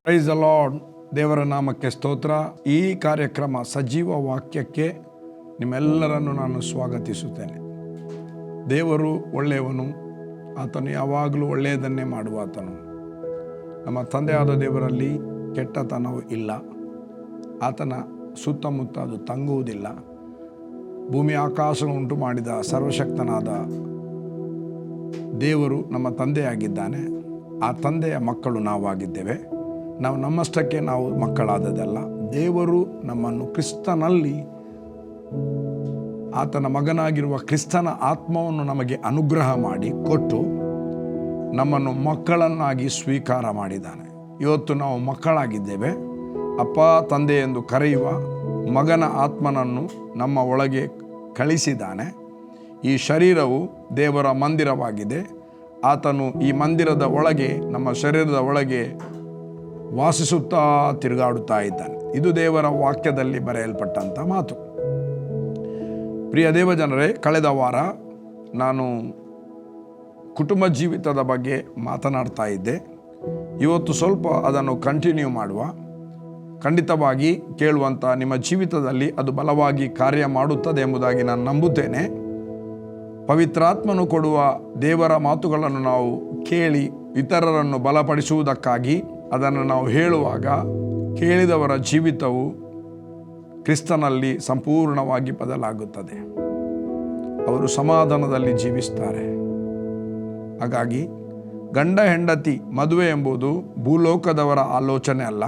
Praise the lord. ದೇವರ ನಾಮಕ್ಕೆ ಸ್ತೋತ್ರ. ಈ ಕಾರ್ಯಕ್ರಮ ಸಜೀವ ವಾಕ್ಯಕ್ಕೆ ನಿಮ್ಮೆಲ್ಲರನ್ನು ನಾನು ಸ್ವಾಗತಿಸುತ್ತೇನೆ. ದೇವರು ಒಳ್ಳೆಯವನು, ಆತನು ಯಾವಾಗಲೂ ಒಳ್ಳೆಯದನ್ನೇ ಮಾಡುವ ಆತನು. ನಮ್ಮ ತಂದೆಯಾದ ದೇವರಲ್ಲಿ ಕೆಟ್ಟತನವೂ ಇಲ್ಲ. ಆತನ ಸುತ್ತಮುತ್ತ ಅದು ತಂಗುವುದಿಲ್ಲ. ಭೂಮಿ ಆಕಾಶ ಉಂಟು ಮಾಡಿದ ಸರ್ವಶಕ್ತನಾದ ದೇವರು ನಮ್ಮ ತಂದೆಯಾಗಿದ್ದಾನೆ. ಆ ತಂದೆಯ ಮಕ್ಕಳು ನಾವಾಗಿದ್ದೇವೆ. ನಾವು ನಮ್ಮಷ್ಟಕ್ಕೆ ನಾವು ಮಕ್ಕಳಾದದಲ್ಲ. ದೇವರು ನಮ್ಮನ್ನು ಕ್ರಿಸ್ತನಲ್ಲಿ ಆತನ ಮಗನಾಗಿರುವ ಕ್ರಿಸ್ತನ ಆತ್ಮವನ್ನು ನಮಗೆ ಅನುಗ್ರಹ ಮಾಡಿ ಕೊಟ್ಟು ನಮ್ಮನ್ನು ಮಕ್ಕಳನ್ನಾಗಿ ಸ್ವೀಕಾರ ಮಾಡಿದ್ದಾನೆ. ಇವತ್ತು ನಾವು ಮಕ್ಕಳಾಗಿದ್ದೇವೆ. ಅಪ್ಪ ತಂದೆ ಎಂದು ಕರೆಯುವ ಮಗನ ಆತ್ಮನನ್ನು ನಮ್ಮ ಒಳಗೆ ಕಳಿಸಿದ್ದಾನೆ. ಈ ಶರೀರವು ದೇವರ ಮಂದಿರವಾಗಿದೆ. ಆತನು ಈ ಮಂದಿರದ ಒಳಗೆ, ನಮ್ಮ ಶರೀರದ ಒಳಗೆ ವಾಸಿಸುತ್ತಾ ತಿರುಗಾಡುತ್ತಾ ಇದ್ದಾನೆ. ಇದು ದೇವರ ವಾಕ್ಯದಲ್ಲಿ ಬರೆಯಲ್ಪಟ್ಟಂಥ ಮಾತು. ಪ್ರಿಯ ದೇವಜನರೇ, ಕಳೆದ ವಾರ ನಾನು ಕುಟುಂಬ ಜೀವಿತದ ಬಗ್ಗೆ ಮಾತನಾಡ್ತಾ ಇದ್ದೆ. ಇವತ್ತು ಸ್ವಲ್ಪ ಅದನ್ನು ಕಂಟಿನ್ಯೂ ಮಾಡುವ. ಖಂಡಿತವಾಗಿ ಕೇಳುವಂಥ ನಿಮ್ಮ ಜೀವಿತದಲ್ಲಿ ಅದು ಬಲವಾಗಿ ಕಾರ್ಯ ಮಾಡುತ್ತದೆ ಎಂಬುದಾಗಿ ನಾನು ನಂಬುತ್ತೇನೆ. ಪವಿತ್ರಾತ್ಮನು ಕೊಡುವ ದೇವರ ಮಾತುಗಳನ್ನು ನಾವು ಕೇಳಿ ಇತರರನ್ನು ಬಲಪಡಿಸುವುದಕ್ಕಾಗಿ ಅದನ್ನು ನಾವು ಹೇಳುವಾಗ ಕೇಳಿದವರ ಜೀವಿತವು ಕ್ರಿಸ್ತನಲ್ಲಿ ಸಂಪೂರ್ಣವಾಗಿ ಬದಲಾಗುತ್ತದೆ. ಅವರು ಸಮಾಧಾನದಲ್ಲಿ ಜೀವಿಸ್ತಾರೆ. ಹಾಗಾಗಿ ಗಂಡ ಹೆಂಡತಿ ಮದುವೆ ಎಂಬುದು ಭೂಲೋಕದವರ ಆಲೋಚನೆ ಅಲ್ಲ,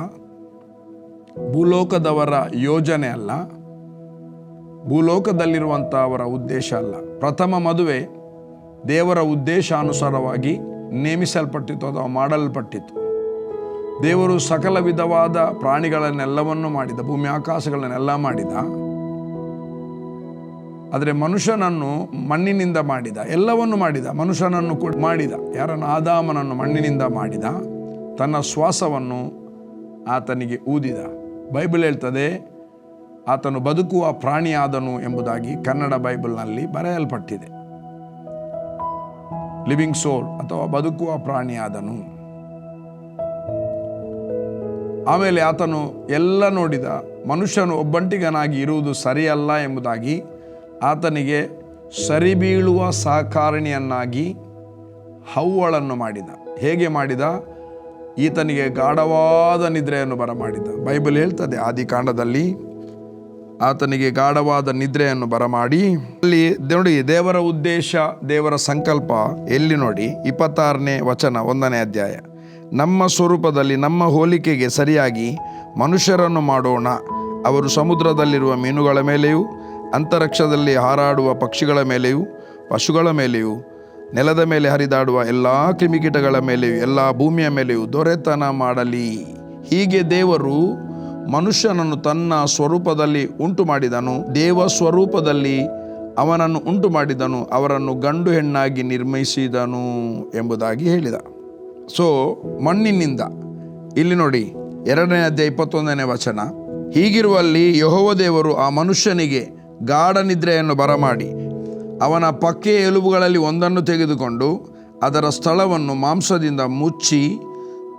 ಭೂಲೋಕದವರ ಯೋಜನೆ ಅಲ್ಲ, ಭೂಲೋಕದಲ್ಲಿರುವಂಥ ಅವರ ಉದ್ದೇಶ ಅಲ್ಲ. ಪ್ರಥಮ ಮದುವೆ ದೇವರ ಉದ್ದೇಶಾನುಸಾರವಾಗಿ ನೇಮಿಸಲ್ಪಟ್ಟಿತು ಅಥವಾ ಮಾಡಲ್ಪಟ್ಟಿತು. ದೇವರು ಸಕಲ ವಿಧವಾದ ಪ್ರಾಣಿಗಳನ್ನೆಲ್ಲವನ್ನು ಮಾಡಿದ, ಭೂಮಿ ಆಕಾಶಗಳನ್ನೆಲ್ಲ ಮಾಡಿದ. ಆದರೆ ಮನುಷ್ಯನನ್ನು ಮಣ್ಣಿನಿಂದ ಮಾಡಿದ, ಎಲ್ಲವನ್ನು ಮಾಡಿದ. ಮನುಷ್ಯನನ್ನು ಕೂಡ ಮಾಡಿದ. ಯಾರನ್ನು? ಆದಾಮನನ್ನು ಮಣ್ಣಿನಿಂದ ಮಾಡಿದ. ತನ್ನ ಶ್ವಾಸವನ್ನು ಆತನಿಗೆ ಊದಿದ. ಬೈಬಲ್ ಹೇಳ್ತದೆ ಆತನು ಬದುಕುವ ಪ್ರಾಣಿಯಾದನು ಎಂಬುದಾಗಿ ಕನ್ನಡ ಬೈಬಲ್ನಲ್ಲಿ ಬರೆಯಲ್ಪಟ್ಟಿದೆ. ಲಿವಿಂಗ್ ಸೋಲ್ ಅಥವಾ ಬದುಕುವ ಪ್ರಾಣಿಯಾದನು. ಆಮೇಲೆ ಆತನು ಎಲ್ಲ ನೋಡಿದ. ಮನುಷ್ಯನು ಒಬ್ಬಂಟಿಗನಾಗಿ ಇರುವುದು ಸರಿಯಲ್ಲ ಎಂಬುದಾಗಿ ಆತನಿಗೆ ಸರಿಬೀಳುವ ಸಹಕಾರಿಣಿಯನ್ನಾಗಿ ಹವ್ವಳನ್ನು ಮಾಡಿದ. ಹೇಗೆ ಮಾಡಿದ? ಈತನಿಗೆ ಗಾಢವಾದ ನಿದ್ರೆಯನ್ನು ಬರಮಾಡಿದ. ಬೈಬಲ್ ಹೇಳ್ತದೆ ಆದಿಕಾಂಡದಲ್ಲಿ ಆತನಿಗೆ ಗಾಢವಾದ ನಿದ್ರೆಯನ್ನು ಬರಮಾಡಿ, ಅಲ್ಲಿ ನೋಡಿ ದೇವರ ಉದ್ದೇಶ, ದೇವರ ಸಂಕಲ್ಪ ಎಲ್ಲಿ ನೋಡಿ, 26ನೇ ವಚನ 1ನೇ ಅಧ್ಯಾಯ. ನಮ್ಮ ಸ್ವರೂಪದಲ್ಲಿ ನಮ್ಮ ಹೋಲಿಕೆಗೆ ಸರಿಯಾಗಿ ಮನುಷ್ಯರನ್ನು ಮಾಡೋಣ. ಅವರು ಸಮುದ್ರದಲ್ಲಿರುವ ಮೀನುಗಳ ಮೇಲೆಯೂ, ಅಂತರಿಕ್ಷದಲ್ಲಿ ಹಾರಾಡುವ ಪಕ್ಷಿಗಳ ಮೇಲೆಯೂ, ಪಶುಗಳ ಮೇಲೆಯೂ, ನೆಲದ ಮೇಲೆ ಹರಿದಾಡುವ ಎಲ್ಲ ಕ್ರಿಮಿಕೀಟಗಳ ಮೇಲೆಯೂ, ಎಲ್ಲ ಭೂಮಿಯ ಮೇಲೆಯೂ ದೊರೆತನ ಮಾಡಲಿ. ಹೀಗೆ ದೇವರು ಮನುಷ್ಯನನ್ನು ತನ್ನ ಸ್ವರೂಪದಲ್ಲಿ ಉಂಟು ಮಾಡಿದನು. ದೇವ ಸ್ವರೂಪದಲ್ಲಿ ಅವನನ್ನು ಉಂಟು ಮಾಡಿದನು. ಅವರನ್ನು ಗಂಡು ಹೆಣ್ಣಾಗಿ ನಿರ್ಮಿಸಿದನು ಎಂಬುದಾಗಿ ಹೇಳಿದ. ಸೊ ಮಣ್ಣಿನಿಂದ, ಇಲ್ಲಿ ನೋಡಿ 2ನೇ ಅಧ್ಯಾಯ 21ನೇ ವಚನ. ಹೀಗಿರುವಲ್ಲಿ ಯೆಹೋವ ದೇವರು ಆ ಮನುಷ್ಯನಿಗೆ ಗಾಢ ನಿದ್ರೆಯನ್ನು ಬರಮಾಡಿ ಅವನ ಪಕ್ಕೆಯ ಎಲುಬುಗಳಲ್ಲಿ ಒಂದನ್ನು ತೆಗೆದುಕೊಂಡು ಅದರ ಸ್ಥಳವನ್ನು ಮಾಂಸದಿಂದ ಮುಚ್ಚಿ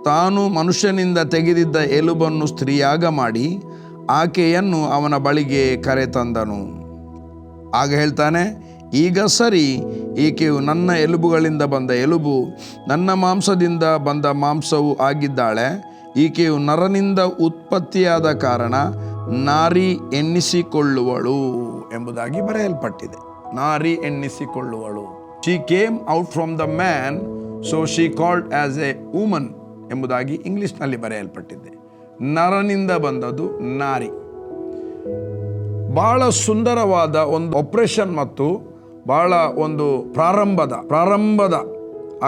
ತಾನು ಮನುಷ್ಯನಿಂದ ತೆಗೆದಿದ್ದ ಎಲುಬನ್ನು ಸ್ತ್ರೀಯಾಗ ಮಾಡಿ ಆಕೆಯನ್ನು ಅವನ ಬಳಿಗೆ ಕರೆತಂದನು. ಆಗ ಹೇಳ್ತಾನೆ, ಈಗ ಸರಿ, ಈಕೆಯು ನನ್ನ ಎಲುಬುಗಳಿಂದ ಬಂದ ಎಲುಬು, ನನ್ನ ಮಾಂಸದಿಂದ ಬಂದ ಮಾಂಸವು ಆಗಿದ್ದಾಳೆ. ಈಕೆಯು ನರನಿಂದ ಉತ್ಪತ್ತಿಯಾದ ಕಾರಣ ನಾರಿ ಎನ್ನಿಸಿಕೊಳ್ಳುವಳು ಎಂಬುದಾಗಿ ಬರೆಯಲ್ಪಟ್ಟಿದೆ. ನಾರಿ ಎನ್ನಿಸಿಕೊಳ್ಳುವಳು. She came out from the man, so she called as a woman ಎಂಬುದಾಗಿ ಇಂಗ್ಲಿಷ್ನಲ್ಲಿ ಬರೆಯಲ್ಪಟ್ಟಿದೆ. ನರನಿಂದ ಬಂದದ್ದು ನಾರಿ. ಬಹಳ ಸುಂದರವಾದ ಒಂದು ಆಪರೇಷನ್ ಮತ್ತು ಬಹಳ ಒಂದು ಪ್ರಾರಂಭದ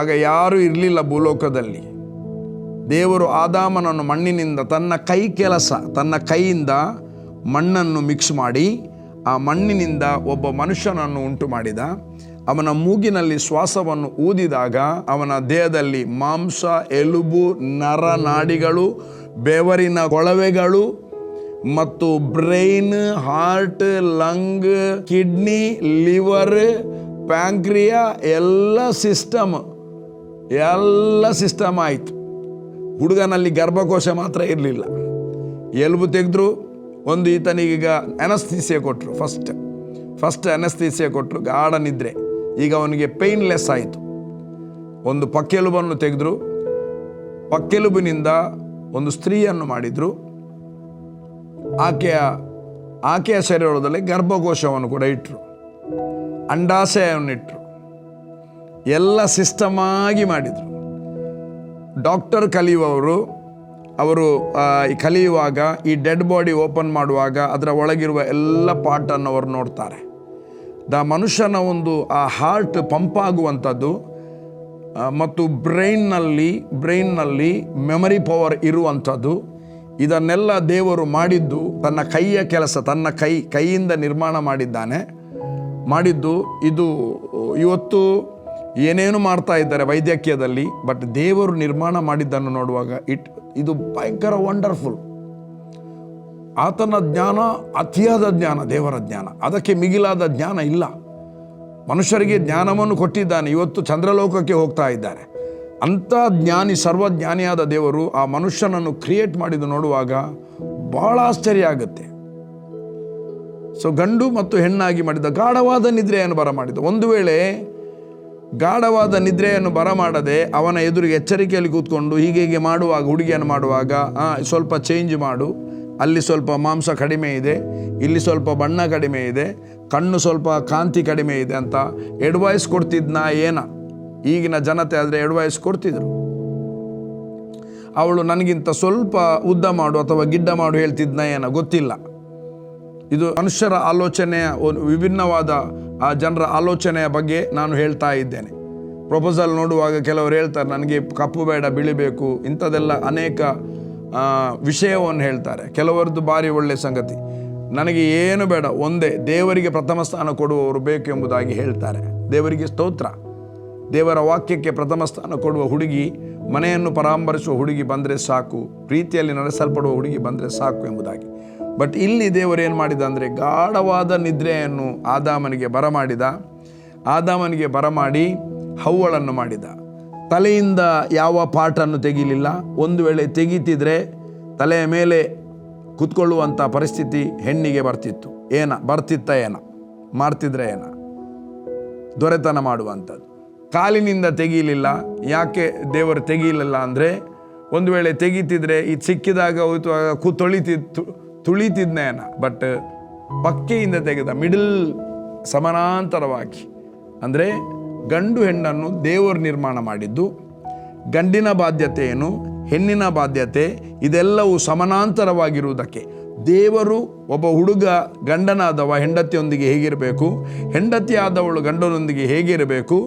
ಆಗ ಯಾರೂ ಇರಲಿಲ್ಲ ಭೂಲೋಕದಲ್ಲಿ. ದೇವರು ಆದಾಮನನ್ನು ಮಣ್ಣಿನಿಂದ ತನ್ನ ಕೈಯಿಂದ ಮಣ್ಣನ್ನು ಮಿಕ್ಸ್ ಮಾಡಿ ಆ ಮಣ್ಣಿನಿಂದ ಒಬ್ಬ ಮನುಷ್ಯನನ್ನು ಉಂಟು ಮಾಡಿದ. ಅವನ ಮೂಗಿನಲ್ಲಿ ಶ್ವಾಸವನ್ನು ಊದಿದಾಗ ಅವನ ದೇಹದಲ್ಲಿ ಮಾಂಸ, ಎಲುಬು, ನರನಾಡಿಗಳು, ಬೆವರಿನ ಕೊಳವೆಗಳು ಮತ್ತು brain, heart, lung, kidney, liver, pancreas ಎಲ್ಲ ಸಿಸ್ಟಮ್ ಆಯಿತು. ಹುಡುಗನಲ್ಲಿ ಗರ್ಭಕೋಶ ಮಾತ್ರ ಇರಲಿಲ್ಲ. ಎಲುಬು ತೆಗೆದ್ರು. ಒಂದು ಈತನಿಗೀಗ ಅನಸ್ಥೀಸಿಯಾ ಕೊಟ್ಟರು. ಫಸ್ಟ್ ಅನಸ್ಥೀಸಿಯಾ ಕೊಟ್ಟರು, ಗಾಢ ನಿದ್ರೆ. ಈಗ ಅವನಿಗೆ ಪೇಯ್ನ್ಲೆಸ್ ಆಯಿತು. ಒಂದು ಪಕ್ಕೆಲುಬನ್ನು ತೆಗೆದ್ರು. ಪಕ್ಕೆಲುಬಿನಿಂದ ಒಂದು ಸ್ತ್ರೀಯನ್ನು ಮಾಡಿದರು. ಆಕೆಯ ಶರೀರದಲ್ಲಿ ಗರ್ಭಕೋಶವನ್ನು ಕೂಡ ಇಟ್ಟರು, ಅಂಡಾಶಯವನ್ನು ಇಟ್ಟರು, ಎಲ್ಲ ಸಿಸ್ಟಮ್ ಆಗಿ ಮಾಡಿದರು. ಡಾಕ್ಟರ್ ಅವರು ಕಲಿಯುವಾಗ ಈ ಡೆಡ್ ಬಾಡಿ ಓಪನ್ ಮಾಡುವಾಗ ಅದರ ಒಳಗಿರುವ ಎಲ್ಲ ಪಾರ್ಟನ್ನು ಅವರು ನೋಡ್ತಾರೆ. ಮನುಷ್ಯನ ಒಂದು ಆ ಹಾರ್ಟ್ ಪಂಪ್ ಆಗುವಂಥದ್ದು ಮತ್ತು ಬ್ರೈನ್ನಲ್ಲಿ ಮೆಮರಿ ಪವರ್ ಇರುವಂಥದ್ದು, ಇದನ್ನೆಲ್ಲ ದೇವರು ಮಾಡಿದ್ದು ತನ್ನ ಕೈಯ ಕೆಲಸ, ತನ್ನ ಕೈಯಿಂದ ನಿರ್ಮಾಣ ಮಾಡಿದ್ದು. ಇದು ಇವತ್ತು ಏನೇನು ಮಾಡ್ತಾ ಇದ್ದಾರೆ ವೈದ್ಯಕೀಯದಲ್ಲಿ, ಬಟ್ ದೇವರು ನಿರ್ಮಾಣ ಮಾಡಿದ್ದನ್ನು ನೋಡುವಾಗ ಇದು ಭಯಂಕರ ವಂಡರ್ಫುಲ್. ಆತನ ಜ್ಞಾನ ಅತಿಯಾದ ಜ್ಞಾನ, ದೇವರ ಜ್ಞಾನ. ಅದಕ್ಕೆ ಮಿಗಿಲಾದ ಜ್ಞಾನ ಇಲ್ಲ. ಮನುಷ್ಯರಿಗೆ ಜ್ಞಾನವನ್ನು ಕೊಟ್ಟಿದ್ದಾನೆ. ಇವತ್ತು ಚಂದ್ರಲೋಕಕ್ಕೆ ಹೋಗ್ತಾ ಇದ್ದಾರೆ. ಅಂಥ ಜ್ಞಾನಿ, ಸರ್ವಜ್ಞಾನಿಯಾದ ದೇವರು ಆ ಮನುಷ್ಯನನ್ನು ಕ್ರಿಯೇಟ್ ಮಾಡಿದ್ದು ನೋಡುವಾಗ ಬಹಳ ಆಶ್ಚರ್ಯ ಆಗುತ್ತೆ. ಸೊ ಗಂಡು ಮತ್ತು ಹೆಣ್ಣಾಗಿ ಮಾಡಿದ ಗಾಢವಾದ ನಿದ್ರೆಯನ್ನು ಬರಮಾಡಿದ. ಒಂದು ವೇಳೆ ಗಾಢವಾದ ನಿದ್ರೆಯನ್ನು ಬರಮಾಡದೆ ಅವನ ಎದುರಿಗೆ ಎಚ್ಚರಿಕೆಯಲ್ಲಿ ಕೂತ್ಕೊಂಡು ಹೀಗೆ ಮಾಡುವಾಗ, ಹುಡುಗಿಯನ್ನು ಮಾಡುವಾಗ ಸ್ವಲ್ಪ ಚೇಂಜ್ ಮಾಡು, ಅಲ್ಲಿ ಸ್ವಲ್ಪ ಮಾಂಸ ಕಡಿಮೆ ಇದೆ, ಇಲ್ಲಿ ಸ್ವಲ್ಪ ಬಣ್ಣ ಕಡಿಮೆ ಇದೆ, ಕಣ್ಣು ಸ್ವಲ್ಪ ಕಾಂತಿ ಕಡಿಮೆ ಇದೆ ಅಂತ ಅಡ್ವೈಸ್ ಕೊಡ್ತಿದ್ನಾ ಏನ? ಈಗಿನ ಜನತೆ ಆದರೆ ಅಡ್ವೈಸ್ ಕೊಡ್ತಿದ್ರು. ಅವಳು ನನಗಿಂತ ಸ್ವಲ್ಪ ಉದ್ದ ಮಾಡು ಅಥವಾ ಗಿಡ್ಡ ಮಾಡು ಹೇಳ್ತಿದ್ನ ಏನ ಗೊತ್ತಿಲ್ಲ. ಇದು ಮನುಷ್ಯರ ಆಲೋಚನೆಯ ಒಂದು ವಿಭಿನ್ನವಾದ ಆ ಜನರ ಆಲೋಚನೆಯ ಬಗ್ಗೆ ನಾನು ಹೇಳ್ತಾ ಇದ್ದೇನೆ. ಪ್ರಪೋಸಲ್ ನೋಡುವಾಗ ಕೆಲವರು ಹೇಳ್ತಾರೆ ನನಗೆ ಕಪ್ಪು ಬೇಡ ಬಿಳಿ ಬೇಕು, ಇಂಥದ್ದೆಲ್ಲ ಅನೇಕ ವಿಷಯವನ್ನು ಹೇಳ್ತಾರೆ. ಕೆಲವರದ್ದು ಭಾರಿ ಒಳ್ಳೆಯ ಸಂಗತಿ. ನನಗೆ ಏನು ಬೇಡ, ಒಂದೇ ದೇವರಿಗೆ ಪ್ರಥಮ ಸ್ಥಾನ ಕೊಡುವವರು ಬೇಕು ಎಂಬುದಾಗಿ ಹೇಳ್ತಾರೆ. ದೇವರಿಗೆ ಸ್ತೋತ್ರ. ದೇವರ ವಾಕ್ಯಕ್ಕೆ ಪ್ರಥಮ ಸ್ಥಾನ ಕೊಡುವ ಹುಡುಗಿ, ಮನೆಯನ್ನು ಪರಾಮರಿಸುವ ಹುಡುಗಿ ಬಂದರೆ ಸಾಕು, ಪ್ರೀತಿಯಲ್ಲಿ ನಡೆಸಲ್ಪಡುವ ಹುಡುಗಿ ಬಂದರೆ ಸಾಕು ಎಂಬುದಾಗಿ. ಬಟ್ ಇಲ್ಲಿ ದೇವರೇನು ಮಾಡಿದ ಅಂದರೆ ಗಾಢವಾದ ನಿದ್ರೆಯನ್ನು ಆದಾಮನಿಗೆ ಬರಮಾಡಿ ಹವ್ವಳನ್ನು ಮಾಡಿದ. ತಲೆಯಿಂದ ಯಾವ ಪಾರ್ಟನ್ನು ತೆಗೀಲಿಲ್ಲ. ಒಂದು ವೇಳೆ ತೆಗೀತಿದ್ರೆ ತಲೆಯ ಮೇಲೆ ಕೂತ್ಕೊಳ್ಳುವಂಥ ಪರಿಸ್ಥಿತಿ ಹೆಣ್ಣಿಗೆ ಮಾಡ್ತಿದ್ರೆ ದೊರೆತನ ಮಾಡುವಂಥದ್ದು. ಕಾಲಿನಿಂದ ತೆಗೀಲಿಲ್ಲ. ಯಾಕೆ ದೇವರು ತೆಗೀಲಿಲ್ಲ ಅಂದರೆ, ಒಂದು ವೇಳೆ ತೆಗೀತಿದ್ರೆ ಇದು ಸಿಕ್ಕಿದಾಗ ತುಳಿತಿದ್ನೇನ. ಬಟ್ ಪಕ್ಕೆಯಿಂದ ತೆಗೆದ ಮಿಡಲ್ ಸಮಾನಾಂತರವಾಗಿ, ಅಂದರೆ ಗಂಡು ಹೆಣ್ಣನ್ನು ದೇವರು ನಿರ್ಮಾಣ ಮಾಡಿದ್ದು. ಗಂಡಿನ ಬಾಧ್ಯತೆ ಏನು, ಹೆಣ್ಣಿನ ಬಾಧ್ಯತೆ, ಇದೆಲ್ಲವೂ ಸಮಾನಾಂತರವಾಗಿರುವುದಕ್ಕೆ ದೇವರು ಒಬ್ಬ ಹುಡುಗ ಗಂಡನಾದವ ಹೆಂಡತಿಯೊಂದಿಗೆ ಹೇಗಿರಬೇಕು, ಹೆಂಡತಿಯಾದವಳು ಗಂಡನೊಂದಿಗೆ ಹೇಗಿರಬೇಕು,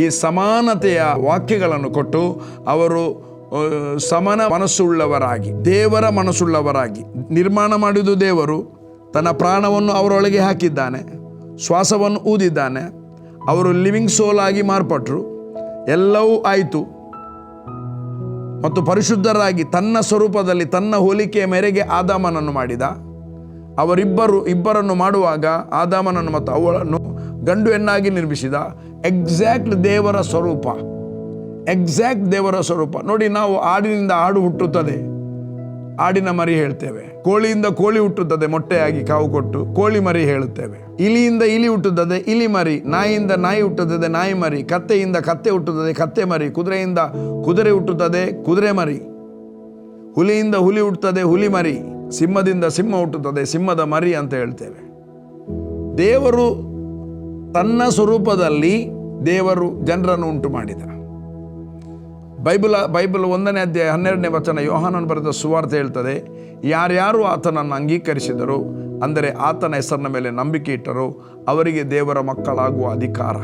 ಈ ಸಮಾನತೆಯ ವಾಕ್ಯಗಳನ್ನು ಕೊಟ್ಟು ಅವರು ಸಮಾನ ಮನಸ್ಸುಳ್ಳವರಾಗಿ, ದೇವರ ಮನಸ್ಸುಳ್ಳವರಾಗಿ ನಿರ್ಮಾಣ ಮಾಡಿದ್ದು ದೇವರು. ತನ್ನ ಪ್ರಾಣವನ್ನು ಅವರೊಳಗೆ ಹಾಕಿದ್ದಾನೆ, ಶ್ವಾಸವನ್ನು ಊದಿದ್ದಾನೆ. ಅವರು ಲಿವಿಂಗ್ ಸೋಲ್ ಆಗಿ ಮಾರ್ಪಟ್ಟರು. ಎಲ್ಲವೂ ಆಯಿತು. ಮತ್ತು ಪರಿಶುದ್ಧರಾಗಿ ತನ್ನ ಸ್ವರೂಪದಲ್ಲಿ ತನ್ನ ಹೋಲಿಕೆಯ ಮೇರೆಗೆ ಆದಾಮನನ್ನು ಮಾಡಿದ. ಇಬ್ಬರನ್ನು ಮಾಡುವಾಗ ಆದಾಮನನ್ನು ಮತ್ತು ಅವಳನ್ನು ಗಂಡು ಹೆಣ್ಣಾಗಿ ನಿರ್ಮಿಸಿದ. ಎಕ್ಸಾಕ್ಟ್ ದೇವರ ಸ್ವರೂಪ. ನೋಡಿ, ನಾವು ಆಡಿನಿಂದ ಆಡು ಹುಟ್ಟುತ್ತದೆ, ಆಡಿನ ಮರಿ ಹೇಳ್ತೇವೆ. ಕೋಳಿಯಿಂದ ಕೋಳಿ ಹುಟ್ಟುತ್ತದೆ, ಮೊಟ್ಟೆಯಾಗಿ ಕಾವು ಕೊಟ್ಟು ಕೋಳಿ ಮರಿ ಹೇಳುತ್ತೇವೆ. ಇಲಿಯಿಂದ ಇಲಿ ಹುಟ್ಟುತ್ತದೆ, ಇಲಿ ಮರಿ. ನಾಯಿಯಿಂದ ನಾಯಿ ಹುಟ್ಟುತ್ತದೆ, ನಾಯಿ ಮರಿ. ಕತ್ತೆಯಿಂದ ಕತ್ತೆ ಹುಟ್ಟುತ್ತದೆ, ಕತ್ತೆ ಮರಿ. ಕುದುರೆಯಿಂದ ಕುದುರೆ ಹುಟ್ಟುತ್ತದೆ, ಕುದುರೆ ಮರಿ. ಹುಲಿಯಿಂದ ಹುಲಿ ಹುಟ್ಟುತ್ತದೆ, ಹುಲಿ ಮರಿ. ಸಿಂಹದಿಂದ ಸಿಂಹ ಹುಟ್ಟುತ್ತದೆ, ಸಿಂಹದ ಮರಿ ಅಂತ ಹೇಳ್ತೇವೆ. ದೇವರು ತನ್ನ ಸ್ವರೂಪದಲ್ಲಿ ದೇವರು ಜನರನ್ನು ಉಂಟು ಮಾಡಿದ. ಬೈಬಲ್ 1ನೇ ಅಧ್ಯಾಯ 12ನೇ ವಚನ ಯೋಹಾನನು ಬರೆದ ಸುವಾರ್ತೆ ಹೇಳ್ತದೆ, ಯಾರ್ಯಾರು ಆತನನ್ನು ಅಂಗೀಕರಿಸಿದರು, ಅಂದರೆ ಆತನ ಹೆಸರಿನ ಮೇಲೆ ನಂಬಿಕೆ ಇಟ್ಟರು, ಅವರಿಗೆ ದೇವರ ಮಕ್ಕಳಾಗುವ ಅಧಿಕಾರ.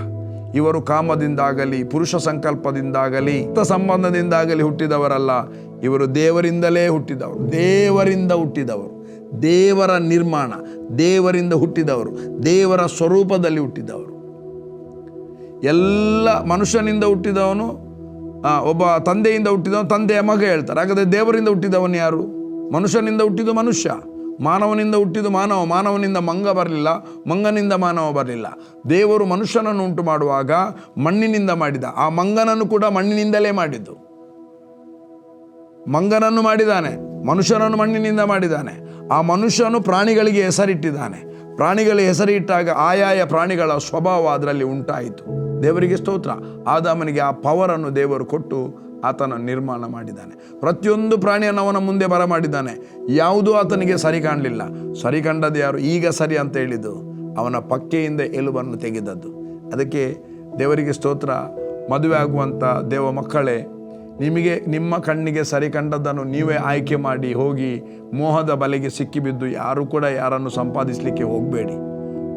ಇವರು ಕಾಮದಿಂದಾಗಲಿ ಪುರುಷ ಸಂಕಲ್ಪದಿಂದಾಗಲಿ ಸಂಬಂಧದಿಂದಾಗಲಿ ಹುಟ್ಟಿದವರಲ್ಲ, ಇವರು ದೇವರಿಂದಲೇ ಹುಟ್ಟಿದವರು. ದೇವರ ನಿರ್ಮಾಣ, ದೇವರಿಂದ ಹುಟ್ಟಿದವರು, ದೇವರ ಸ್ವರೂಪದಲ್ಲಿ ಹುಟ್ಟಿದವರು. ಎಲ್ಲ ಮನುಷ್ಯನಿಂದ ಹುಟ್ಟಿದವನು, ಒಬ್ಬ ತಂದೆಯಿಂದ ಹುಟ್ಟಿದವನು ತಂದೆಯ ಮಗ ಹೇಳ್ತಾರೆ. ಹಾಗಾದರೆ ದೇವರಿಂದ ಹುಟ್ಟಿದವನು ಯಾರು? ಮನುಷ್ಯನಿಂದ ಹುಟ್ಟಿದ ಮನುಷ್ಯ, ಮಾನವನಿಂದ ಹುಟ್ಟಿದ ಮಾನವ. ಮಾನವನಿಂದ ಮಂಗ ಬರಲಿಲ್ಲ, ಮಂಗನಿಂದ ಮಾನವ ಬರಲಿಲ್ಲ. ದೇವರು ಮನುಷ್ಯನನ್ನು ಉಂಟು ಮಾಡುವಾಗ ಮಣ್ಣಿನಿಂದ ಮಾಡಿದ. ಆ ಮಂಗನನ್ನು ಕೂಡ ಮಣ್ಣಿನಿಂದಲೇ ಮಾಡಿದ್ದು. ಮಂಗನನ್ನು ಮಾಡಿದ್ದಾನೆ, ಮನುಷ್ಯನನ್ನು ಮಣ್ಣಿನಿಂದ ಮಾಡಿದ್ದಾನೆ. ಆ ಮನುಷ್ಯನು ಪ್ರಾಣಿಗಳಿಗೆ ಹೆಸರಿಟ್ಟಿದ್ದಾನೆ. ಪ್ರಾಣಿಗಳಿಗೆ ಹೆಸರಿಟ್ಟಾಗ ಆಯಾಯ ಪ್ರಾಣಿಗಳ ಸ್ವಭಾವ ಅದರಲ್ಲಿ ಉಂಟಾಯಿತು. ದೇವರಿಗೆ ಸ್ತೋತ್ರ. ಆದಾಮನಿಗೆ ಆ ಪವರನ್ನು ದೇವರು ಕೊಟ್ಟು ಆತನ ನಿರ್ಮಾಣ ಮಾಡಿದ್ದಾನೆ. ಪ್ರತಿಯೊಂದು ಪ್ರಾಣಿಯನ್ನು ಅವನ ಮುಂದೆ ಬರಮಾಡಿದ್ದಾನೆ. ಯಾವುದೂ ಆತನಿಗೆ ಸರಿ ಕಾಣಲಿಲ್ಲ. ಸರಿ ಕಂಡದ್ದು ಯಾರು? ಈಗ ಸರಿ ಅಂತ ಹೇಳಿದ್ದು ಅವನ ಪಕ್ಕೆಯಿಂದ ಎಲುಬನ್ನು ತೆಗೆದದ್ದು. ಅದಕ್ಕೆ ದೇವರಿಗೆ ಸ್ತೋತ್ರ. ಮದುವೆ ಆಗುವಂಥ ದೇವ ಮಕ್ಕಳೇ, ನಿಮಗೆ ನಿಮ್ಮ ಕಣ್ಣಿಗೆ ಸರಿ ಕಂಡದ್ದನ್ನು ನೀವೇ ಆಯ್ಕೆ ಮಾಡಿ ಹೋಗಿ ಮೋಹದ ಬಲೆಗೆ ಸಿಕ್ಕಿಬಿದ್ದು ಯಾರು ಕೂಡ ಯಾರನ್ನು ಸಂಪಾದಿಸಲಿಕ್ಕೆ ಹೋಗಬೇಡಿ.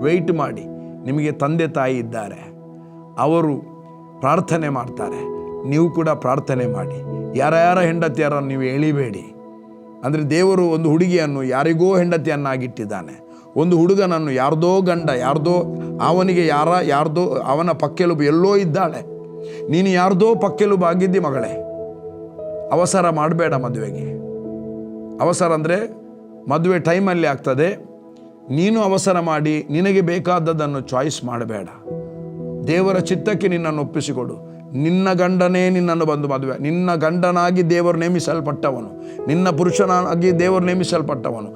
ವೆಯ್ಟ್ ಮಾಡಿ. ನಿಮಗೆ ತಂದೆ ತಾಯಿ ಇದ್ದಾರೆ, ಅವರು ಪ್ರಾರ್ಥನೆ ಮಾಡ್ತಾರೆ. ನೀವು ಕೂಡ ಪ್ರಾರ್ಥನೆ ಮಾಡಿ. ಯಾರ ಹೆಂಡತಿಯರನ್ನು ನೀವು ಎಳಿಬೇಡಿ. ಅಂದರೆ ದೇವರು ಒಂದು ಹುಡುಗಿಯನ್ನು ಯಾರಿಗೋ ಹೆಂಡತಿಯನ್ನಾಗಿಟ್ಟಿದ್ದಾನೆ. ಒಂದು ಹುಡುಗನನ್ನು ಯಾರ್ದೋ ಗಂಡ, ಅವನಿಗೆ ಯಾರ್ದೋ ಅವನ ಪಕ್ಕೆಲುಬು ಎಲ್ಲೋ ಇದ್ದಾಳೆ. ನೀನು ಯಾರ್ದೋ ಪಕ್ಕೆಲುಬು ಆಗಿದ್ದಿ ಮಗಳೇ. ಅವಸರ ಮಾಡಬೇಡ ಮದುವೆಗೆ. ಅವಸರ ಅಂದರೆ ಮದುವೆ ಟೈಮಲ್ಲಿ ಆಗ್ತದೆ. ನೀನು ಅವಸರ ಮಾಡಿ ನಿನಗೆ ಬೇಕಾದದ್ದನ್ನು ಚಾಯ್ಸ್ ಮಾಡಬೇಡ. ದೇವರ ಚಿತ್ತಕ್ಕೆ ನಿನ್ನನ್ನು ಒಪ್ಪಿಸಿಕೊಡು. ನಿನ್ನ ಗಂಡನೇ ನಿನ್ನನ್ನು ಬಂದು ಮದುವೆ, ನಿನ್ನ ಗಂಡನಾಗಿ ದೇವರು ನೇಮಿಸಲ್ಪಟ್ಟವನು, ನಿನ್ನ ಪುರುಷನಾಗಿ ದೇವರು ನೇಮಿಸಲ್ಪಟ್ಟವನು,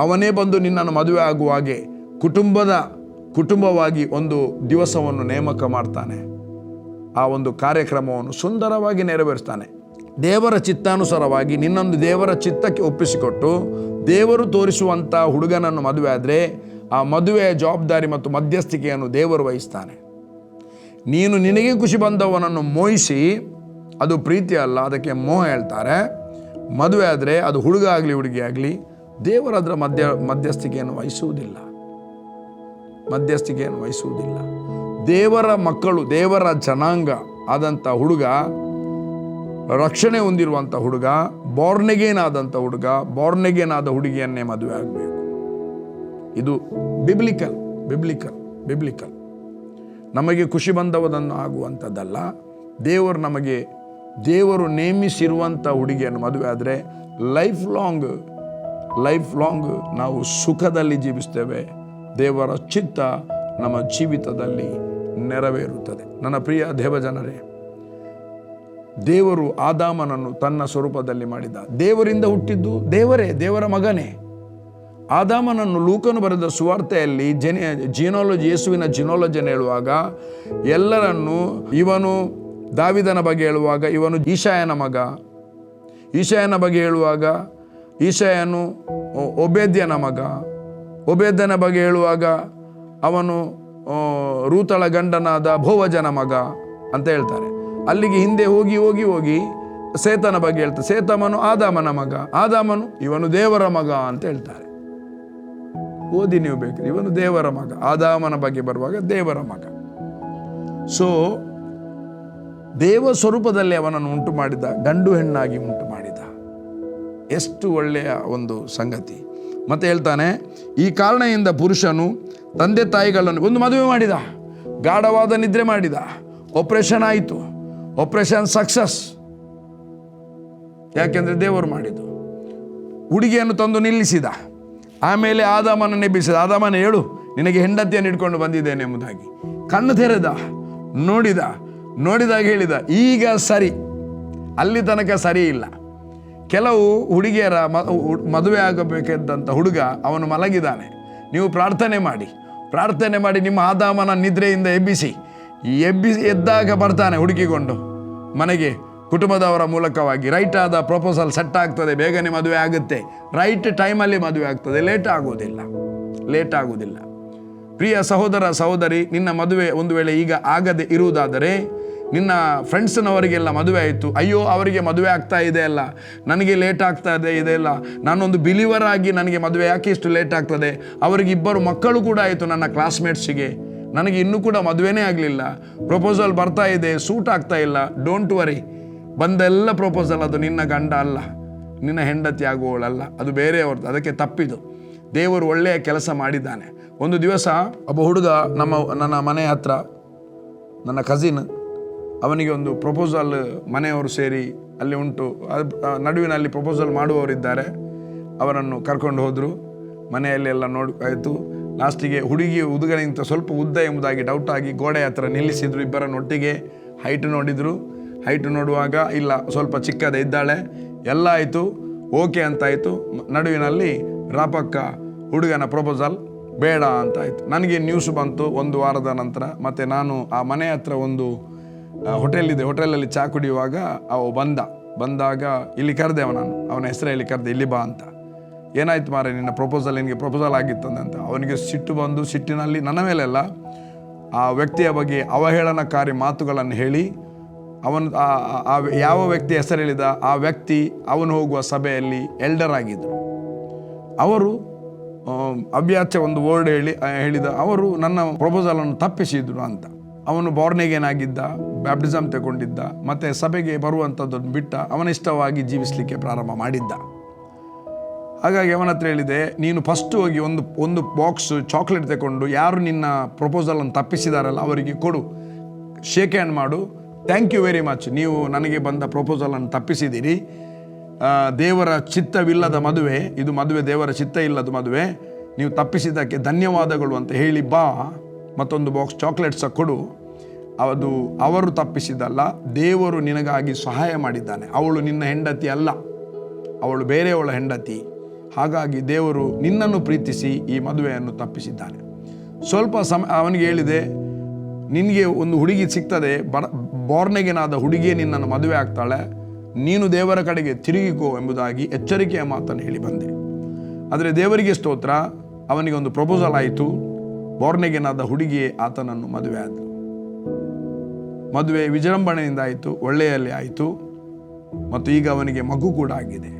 ಅವನೇ ಬಂದು ನಿನ್ನನ್ನು ಮದುವೆ ಆಗುವ ಹಾಗೆ ಕುಟುಂಬವಾಗಿ ಒಂದು ದಿವಸವನ್ನು ನೇಮಕ ಮಾಡ್ತಾನೆ. ಆ ಒಂದು ಕಾರ್ಯಕ್ರಮವನ್ನು ಸುಂದರವಾಗಿ ನೆರವೇರಿಸ್ತಾನೆ. ದೇವರ ಚಿತ್ತಾನುಸಾರವಾಗಿ ನಿನ್ನೊಂದು ದೇವರ ಚಿತ್ತಕ್ಕೆ ಒಪ್ಪಿಸಿಕೊಟ್ಟು ದೇವರು ತೋರಿಸುವಂಥ ಹುಡುಗನನ್ನು ಮದುವೆ ಆದರೆ ಆ ಮದುವೆಯ ಜವಾಬ್ದಾರಿ ಮತ್ತು ಮಧ್ಯಸ್ಥಿಕೆಯನ್ನು ದೇವರು ವಹಿಸ್ತಾನೆ. ನೀನು ನಿನಗೆ ಖುಷಿ ಬಂದವನನ್ನು ಮೋಹಿಸಿ, ಅದು ಪ್ರೀತಿ ಅಲ್ಲ, ಅದಕ್ಕೆ ಮೋಹ ಹೇಳ್ತಾರೆ. ಮದುವೆ ಆದರೆ ಅದು ಹುಡುಗ ಆಗಲಿ ಹುಡುಗಿ ಆಗಲಿ, ದೇವರು ಅದರ ಮಧ್ಯಸ್ಥಿಕೆಯನ್ನು ವಹಿಸುವುದಿಲ್ಲ. ದೇವರ ಮಕ್ಕಳು, ದೇವರ ಜನಾಂಗ ಆದಂಥ ಹುಡುಗ, ರಕ್ಷಣೆ ಹೊಂದಿರುವಂಥ ಹುಡುಗ, ಬಾರ್ನೆಗೇನ್ ಆದಂಥ ಹುಡುಗ, ಬಾರ್ನೆಗೇನ್ ಆದ ಹುಡುಗಿಯನ್ನೇ ಮದುವೆ ಆಗಬೇಕು. ಇದು ಬಿಬ್ಲಿಕಲ್. ನಮಗೆ ಖುಷಿ ಬಂದವದನ್ನು ಆಗುವಂಥದ್ದಲ್ಲ. ದೇವರು ನೇಮಿಸಿರುವಂಥ ಹುಡುಗಿಯನ್ನು ಮದುವೆ ಆದರೆ ಲೈಫ್ ಲಾಂಗ್ ನಾವು ಸುಖದಲ್ಲಿ ಜೀವಿಸ್ತೇವೆ. ದೇವರ ಚಿತ್ತ ನಮ್ಮ ಜೀವಿತದಲ್ಲಿ ನೆರವೇರುತ್ತದೆ. ನನ್ನ ಪ್ರಿಯ ದೇವಜನರೇ, ದೇವರು ಆದಾಮನನ್ನು ತನ್ನ ಸ್ವರೂಪದಲ್ಲಿ ಮಾಡಿದ. ದೇವರಿಂದ ಹುಟ್ಟಿದ್ದು ದೇವರ ಮಗನೇ. ಆದಾಮನನ್ನು ಲೂಕನು ಬರೆದ ಸುವಾರ್ತೆಯಲ್ಲಿ ಯೇಸುವಿನ ಜಿನಾಲಜಿಯನ್ನು ಹೇಳುವಾಗ ಎಲ್ಲರನ್ನು, ಇವನು ದಾವಿದನ ಬಗ್ಗೆ ಹೇಳುವಾಗ ಇವನು ಈಶಾಯನ ಮಗ, ಈಶಾಯನ ಬಗ್ಗೆ ಹೇಳುವಾಗ ಈಶಾಯನು ಒಬೇದ್ಯನ ಮಗ, ಒಬೇದ್ಯನ ಬಗ್ಗೆ ಹೇಳುವಾಗ ಅವನು ರೂತಳ ಗಂಡನಾದ ಬೋವಜನ ಮಗ ಅಂತ ಹೇಳ್ತಾರೆ. ಅಲ್ಲಿಗೆ ಹಿಂದೆ ಹೋಗಿ ಸೇತನ ಬಗ್ಗೆ ಹೇಳ್ತಾರೆ. ಸೇತಮನು ಆದಾಮನ ಮಗ, ಆದಾಮನು ಇವನು ದೇವರ ಮಗ ಅಂತ ಹೇಳ್ತಾರೆ. ಓದಿ ನೀವು ಬೇಕು. ಇವನು ದೇವರ ಮಗ. ಆದಾಮನ ಬಗ್ಗೆ ಬರುವಾಗ ದೇವರ ಮಗ. ಸೊ ದೇವ ಸ್ವರೂಪದಲ್ಲಿ ಅವನನ್ನು ಉಂಟು ಮಾಡಿದ, ಗಂಡು ಹೆಣ್ಣಾಗಿ ಉಂಟು ಮಾಡಿದ. ಎಷ್ಟು ಒಳ್ಳೆಯ ಒಂದು ಸಂಗತಿ. ಮತ್ತೆ ಹೇಳ್ತಾನೆ, ಈ ಕಾರಣದಿಂದ ಪುರುಷನು ತಂದೆ ತಾಯಿಗಳನ್ನು ಒಂದು ಮದುವೆ ಮಾಡಿದ, ಗಾಢವಾದ ನಿದ್ರೆ ಮಾಡಿದ, ಆಪರೇಷನ್ ಆಯಿತು, ಆಪರೇಷನ್ ಸಕ್ಸಸ್. ಯಾಕೆಂದರೆ ದೇವರು ಮಾಡಿದ್ದು. ಹುಡುಗಿಯನ್ನು ತಂದು ನಿಲ್ಲಿಸಿದ. ಆಮೇಲೆ ಆದಾಮನನ್ನೇ ಬಿಡಿಸಿದ. ಆದಾಮನ ಹೇಳು, ನಿನಗೆ ಹೆಂಡತಿಯನ್ನು ಹಿಡ್ಕೊಂಡು ಬಂದಿದ್ದೇನೆ ಎಂಬುದಾಗಿ. ಕಣ್ಣು ತೆರೆದ, ನೋಡಿದಾಗ ಹೇಳಿದ, ಈಗ ಸರಿ. ಅಲ್ಲಿ ತನಕ ಸರಿ ಇಲ್ಲ. ಕೆಲವು ಹುಡುಗಿಯರ ಮದುವೆ ಆಗಬೇಕಿದ್ದಂಥ ಹುಡುಗ ಅವನು ಮಲಗಿದ್ದಾನೆ. ನೀವು ಪ್ರಾರ್ಥನೆ ಮಾಡಿ ನಿಮ್ಮ ಆದಾಮನ ನಿದ್ರೆಯಿಂದ ಎಬ್ಬಿಸಿ ಎದ್ದಾಗ ಬರ್ತಾನೆ ಹುಡುಕಿಕೊಂಡು ಮನೆಗೆ. ಕುಟುಂಬದವರ ಮೂಲಕವಾಗಿ ರೈಟ್ ಆದ ಪ್ರಪೋಸಲ್ ಸೆಟ್ ಆಗ್ತದೆ, ಬೇಗನೆ ಮದುವೆ ಆಗುತ್ತೆ. ರೈಟ್ ಟೈಮಲ್ಲಿ ಮದುವೆ ಆಗ್ತದೆ, ಲೇಟ್ ಆಗೋದಿಲ್ಲ. ಪ್ರಿಯ ಸಹೋದರ ಸಹೋದರಿ, ನಿನ್ನ ಮದುವೆ ಒಂದು ವೇಳೆ ಈಗ ಆಗದೆ ಇರುವುದಾದರೆ, ನಿನ್ನ ಫ್ರೆಂಡ್ಸ್ನವರಿಗೆಲ್ಲ ಮದುವೆ ಆಯಿತು, ಅಯ್ಯೋ ಅವರಿಗೆ ಮದುವೆ ಆಗ್ತಾ ಇದೆ ಅಲ್ಲ, ನನಗೆ ಲೇಟ್ ಆಗ್ತಾ ಇದೆಯಲ್ಲ, ನಾನೊಂದು ಬಿಲೀವರ್ ಆಗಿ ನನಗೆ ಮದುವೆ ಯಾಕೆ ಇಷ್ಟು ಲೇಟ್ ಆಗ್ತದೆ, ಅವರಿಗೆ 2 ಮಕ್ಕಳು ಕೂಡ ಆಯಿತು ನನ್ನ ಕ್ಲಾಸ್ಮೇಟ್ಸಿಗೆ, ನನಗೆ ಇನ್ನೂ ಕೂಡ ಮದುವೆನೇ ಆಗಲಿಲ್ಲ, ಪ್ರಪೋಸಲ್ ಬರ್ತಾ ಇದೆ, ಸೂಟ್ ಆಗ್ತಾ ಇಲ್ಲ. ಡೋಂಟ್ ವರಿ, ಬಂದೆಲ್ಲ ಪ್ರಪೋಸಲ್ ಅದು ನಿನ್ನ ಗಂಡ ಅಲ್ಲ, ನಿನ್ನ ಹೆಂಡತಿ ಆಗುವವಳಲ್ಲ, ಅದು ಬೇರೆಯವ್ರದ್ದು. ಅದಕ್ಕೆ ತಪ್ಪಿದು. ದೇವರು ಒಳ್ಳೆಯ ಕೆಲಸ ಮಾಡಿದ್ದಾನೆ. ಒಂದು ದಿವಸ ಒಬ್ಬ ಹುಡುಗ ನನ್ನ ಮನೆ ಹತ್ರ, ನನ್ನ ಕಸಿನ್, ಅವನಿಗೆ ಒಂದು ಪ್ರಪೋಸಲ್ ಮನೆಯವರು ಸೇರಿ ಅಲ್ಲಿ ಉಂಟು, ನಡುವಿನಲ್ಲಿ ಪ್ರಪೋಸಲ್ ಮಾಡುವವರಿದ್ದಾರೆ. ಅವರನ್ನು ಕರ್ಕೊಂಡು ಹೋದರು. ಮನೆಯಲ್ಲಿ ಎಲ್ಲ ಆಯಿತು. ಲಾಸ್ಟಿಗೆ ಹುಡುಗನಿಗಿಂತ ಸ್ವಲ್ಪ ಉದ್ದ ಎಂಬುದಾಗಿ ಡೌಟ್ ಆಗಿ ಗೋಡೆ ಹತ್ರ ನಿಲ್ಲಿಸಿದ್ರು. ಇಬ್ಬರನ್ನೊಟ್ಟಿಗೆ ಹೈಟ್ ನೋಡಿದರು. ಹೈಟ್ ನೋಡುವಾಗ ಇಲ್ಲ ಸ್ವಲ್ಪ ಚಿಕ್ಕದೇ ಇದ್ದಾಳೆ, ಎಲ್ಲ ಆಯಿತು, ಓಕೆ ಅಂತಾಯಿತು. ನಡುವಿನಲ್ಲಿ ರಾಪಕ್ಕ ಹುಡುಗನ ಪ್ರಪೋಸಲ್ ಬೇಡ ಅಂತಾಯಿತು. ನನಗೆ ನ್ಯೂಸ್ ಬಂತು 1 ವಾರದ ನಂತರ. ಮತ್ತು ನಾನು ಆ ಮನೆ ಹತ್ರ ಒಂದು ಹೋಟೆಲ್ ಇದೆ, ಹೋಟೆಲಲ್ಲಿ ಚಹಾ ಕುಡಿಯುವಾಗ ಅವು ಬಂದಾಗ ಇಲ್ಲಿ ಕರೆದೆ ಅವನ ಹೆಸರು ಹೇಳಿ ಕರೆದೆ, ಇಲ್ಲಿ ಬಾ ಅಂತ. ಏನಾಯ್ತು ಮಾರೆ ನಿನ್ನ ಪ್ರಪೋಸಲ್, ನಿನಗೆ ಪ್ರಪೋಸಲ್ ಆಗಿತ್ತಂತ. ಅವನಿಗೆ ಸಿಟ್ಟು ಬಂದು ಸಿಟ್ಟಿನಲ್ಲಿ ನನ್ನ ಮೇಲೆಲ್ಲ ಆ ವ್ಯಕ್ತಿಯ ಬಗ್ಗೆ ಅವಹೇಳನಕಾರಿ ಮಾತುಗಳನ್ನು ಹೇಳಿ ಅವನು ಯಾವ ವ್ಯಕ್ತಿ ಹೆಸರು ಹೇಳಿದ ಆ ವ್ಯಕ್ತಿ ಅವನು ಹೋಗುವ ಸಭೆಯಲ್ಲಿ ಎಲ್ಡರ್ ಆಗಿದ್ದರು. ಅವರು ಅಭ್ಯಾಸ ಒಂದು ವರ್ಡ್ ಹೇಳಿದ ಅವರು ನನ್ನ ಪ್ರಪೋಸಲನ್ನು ತಪ್ಪಿಸಿದ್ರು ಅಂತ. ಅವನು ಬಾರ್ನ್ ಆಗಿದ್ದ, ಬ್ಯಾಪ್ಟಿಸಮ್ ತಗೊಂಡಿದ್ದ, ಮತ್ತು ಸಭೆಗೆ ಬರುವಂಥದ್ದನ್ನು ಬಿಟ್ಟ ಅವನ ಇಷ್ಟವಾಗಿ ಜೀವಿಸಲಿಕ್ಕೆ ಪ್ರಾರಂಭ ಮಾಡಿದ್ದ. ಹಾಗಾಗಿ ಅವನ ಹತ್ರ ಹೇಳಿದೆ, ನೀನು ಫಸ್ಟ್ ಹೋಗಿ ಒಂದು ಬಾಕ್ಸ್ ಚಾಕ್ಲೇಟ್ ತಗೊಂಡು ಯಾರು ನಿನ್ನ ಪ್ರಪೋಸಲನ್ನು ತಪ್ಪಿಸಿದಾರಲ್ಲ ಅವರಿಗೆ ಕೊಡು, ಶೇಕ್ ಹ್ಯಾಂಡ್ ಮಾಡು, ಥ್ಯಾಂಕ್ ಯು ವೆರಿ ಮಚ್, ನೀವು ನನಗೆ ಬಂದ ಪ್ರಪೋಸಲನ್ನು ತಪ್ಪಿಸಿದ್ದೀರಿ, ದೇವರ ಚಿತ್ತವಿಲ್ಲದ ಮದುವೆ ಇದು, ಮದುವೆ ದೇವರ ಚಿತ್ತ ಇಲ್ಲದ ಮದುವೆ, ನೀವು ತಪ್ಪಿಸಿದ್ದಕ್ಕೆ ಧನ್ಯವಾದಗಳು ಅಂತ ಹೇಳಿ ಬಾ, ಮತ್ತೊಂದು ಬಾಕ್ಸ್ ಚಾಕ್ಲೇಟ್ ಸಹ ಕೊಡು. ಅದು ಅವರು ತಪ್ಪಿಸಿದ್ದಲ್ಲ, ದೇವರು ನಿನಗಾಗಿ ಸಹಾಯ ಮಾಡಿದ್ದಾನೆ. ಅವಳು ನಿನ್ನ ಹೆಂಡತಿ ಅಲ್ಲ, ಅವಳು ಬೇರೆಯವಳ ಹೆಂಡತಿ. ಹಾಗಾಗಿ ದೇವರು ನಿನ್ನನ್ನು ಪ್ರೀತಿಸಿ ಈ ಮದುವೆಯನ್ನು ತಪ್ಪಿಸಿದ್ದಾನೆ. ಸ್ವಲ್ಪ ಅವನಿಗೆ ಹೇಳಿದೆ, ನಿನಗೆ ಒಂದು ಹುಡುಗಿ ಸಿಗ್ತದೆ, ಬಾರ್ನೆಗೆನಾದ ಹುಡುಗಿಯೇ ನಿನ್ನನ್ನು ಮದುವೆ ಆಗ್ತಾಳೆ, ನೀನು ದೇವರ ಕಡೆಗೆ ತಿರುಗಿಕೋ ಎಂಬುದಾಗಿ ಎಚ್ಚರಿಕೆಯ ಮಾತನ್ನು ಹೇಳಿ ಬಂದೆ. ಆದರೆ ದೇವರಿಗೆ ಸ್ತೋತ್ರ, ಅವನಿಗೆ ಒಂದು ಪ್ರಪೋಸಲ್ ಆಯಿತು. ಬಾರ್ನೆಗೆನಾದ ಹುಡುಗಿಯೇ ಆತನನ್ನು ಮದುವೆ ಆದಳು. ಮದುವೆ ವಿಜೃಂಭಣೆಯಿಂದ ಆಯಿತು, ಒಳ್ಳೆಯಲ್ಲಿ ಆಯಿತು, ಮತ್ತು ಈಗ ಅವನಿಗೆ ಮಗು ಕೂಡ ಆಗಿದೆ.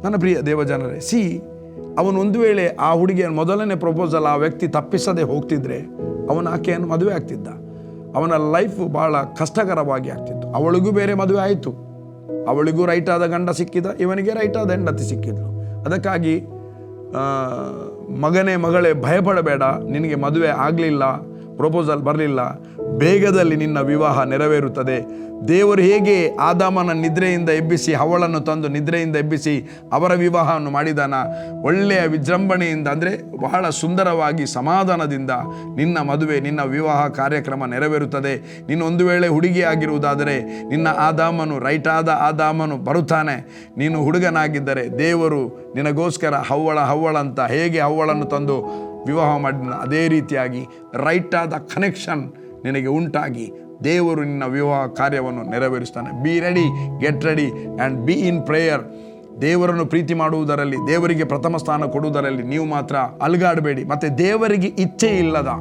ನನ್ನ ಪ್ರಿಯ ದೇವಜನರೇ, ಅವನು ಒಂದು ವೇಳೆ ಆ ಹುಡುಗಿಯ ಮೊದಲನೇ ಪ್ರಪೋಸಲ್ ಆ ವ್ಯಕ್ತಿ ತಪ್ಪಿಸದೆ ಹೋಗ್ತಿದ್ರೆ ಅವನು ಆಕೆಯನ್ನು ಮದುವೆ ಆಗ್ತಿದ್ದ. ಅವನ ಲೈಫ್ ಭಾಳ ಕಷ್ಟಕರವಾಗಿ ಆಗ್ತಿತ್ತು. ಅವಳಿಗೂ ಬೇರೆ ಮದುವೆ ಆಯಿತು, ಅವಳಿಗೂ ರೈಟ್ ಆದ ಗಂಡ ಸಿಕ್ಕಿದ, ಇವನಿಗೆ ರೈಟ್ ಆದ ಹೆಂಡತಿ ಸಿಕ್ಕಿದ್ಲು. ಅದಕ್ಕಾಗಿ ಮಗಳೇ ಭಯಪಡಬೇಡ, ನಿನಗೆ ಮದುವೆ ಆಗಲಿಲ್ಲ, ಪ್ರಪೋಸಲ್ ಬರಲಿಲ್ಲ, ಬೇಗದಲ್ಲಿ ನಿನ್ನ ವಿವಾಹ ನೆರವೇರುತ್ತದೆ. ದೇವರು ಹೇಗೆ ಆದಾಮನ ನಿದ್ರೆಯಿಂದ ಎಬ್ಬಿಸಿ ಹವ್ವಳನ್ನು ತಂದು ನಿದ್ರೆಯಿಂದ ಎಬ್ಬಿಸಿ ಅವರ ವಿವಾಹವನ್ನು ಮಾಡಿದಾನ, ಒಳ್ಳೆಯ ವಿಜೃಂಭಣೆಯಿಂದ ಅಂದರೆ ಬಹಳ ಸುಂದರವಾಗಿ ಸಮಾಧಾನದಿಂದ ನಿನ್ನ ಮದುವೆ, ನಿನ್ನ ವಿವಾಹ ಕಾರ್ಯಕ್ರಮ ನೆರವೇರುತ್ತದೆ. ನೀನು ಒಂದು ವೇಳೆ ಹುಡುಗಿಯಾಗಿರುವುದಾದರೆ ನಿನ್ನ ಆದಾಮನು, ರೈಟ್ ಆದ ಆದಾಮನು ಬರುತ್ತಾನೆ. ನೀನು ಹುಡುಗನಾಗಿದ್ದರೆ ದೇವರು ನಿನಗೋಸ್ಕರ ಹವ್ವಳ ಅಂತ ಹೇಗೆ ಹವ್ವಳನ್ನು ತಂದು ವಿವಾಹ ಮಾಡಿದ ಅದೇ ರೀತಿಯಾಗಿ ರೈಟ್ ಆದ ಕನೆಕ್ಷನ್ ನಿನಗೆ ಉಂಟಾಗಿ ದೇವರು ನಿನ್ನ ವಿವಾಹ ಕಾರ್ಯವನ್ನು ನೆರವೇರಿಸ್ತಾನೆ. Be ready, get ready and be in prayer. ದೇವರನ್ನು ಪ್ರೀತಿ ಮಾಡುವುದರಲ್ಲಿ, ದೇವರಿಗೆ ಪ್ರಥಮ ಸ್ಥಾನ ಕೊಡುವುದರಲ್ಲಿ ನೀವು ಮಾತ್ರ ಅಲುಗಾಡಬೇಡಿ. ಮತ್ತು ದೇವರಿಗೆ ಇಚ್ಛೆ ಇಲ್ಲದ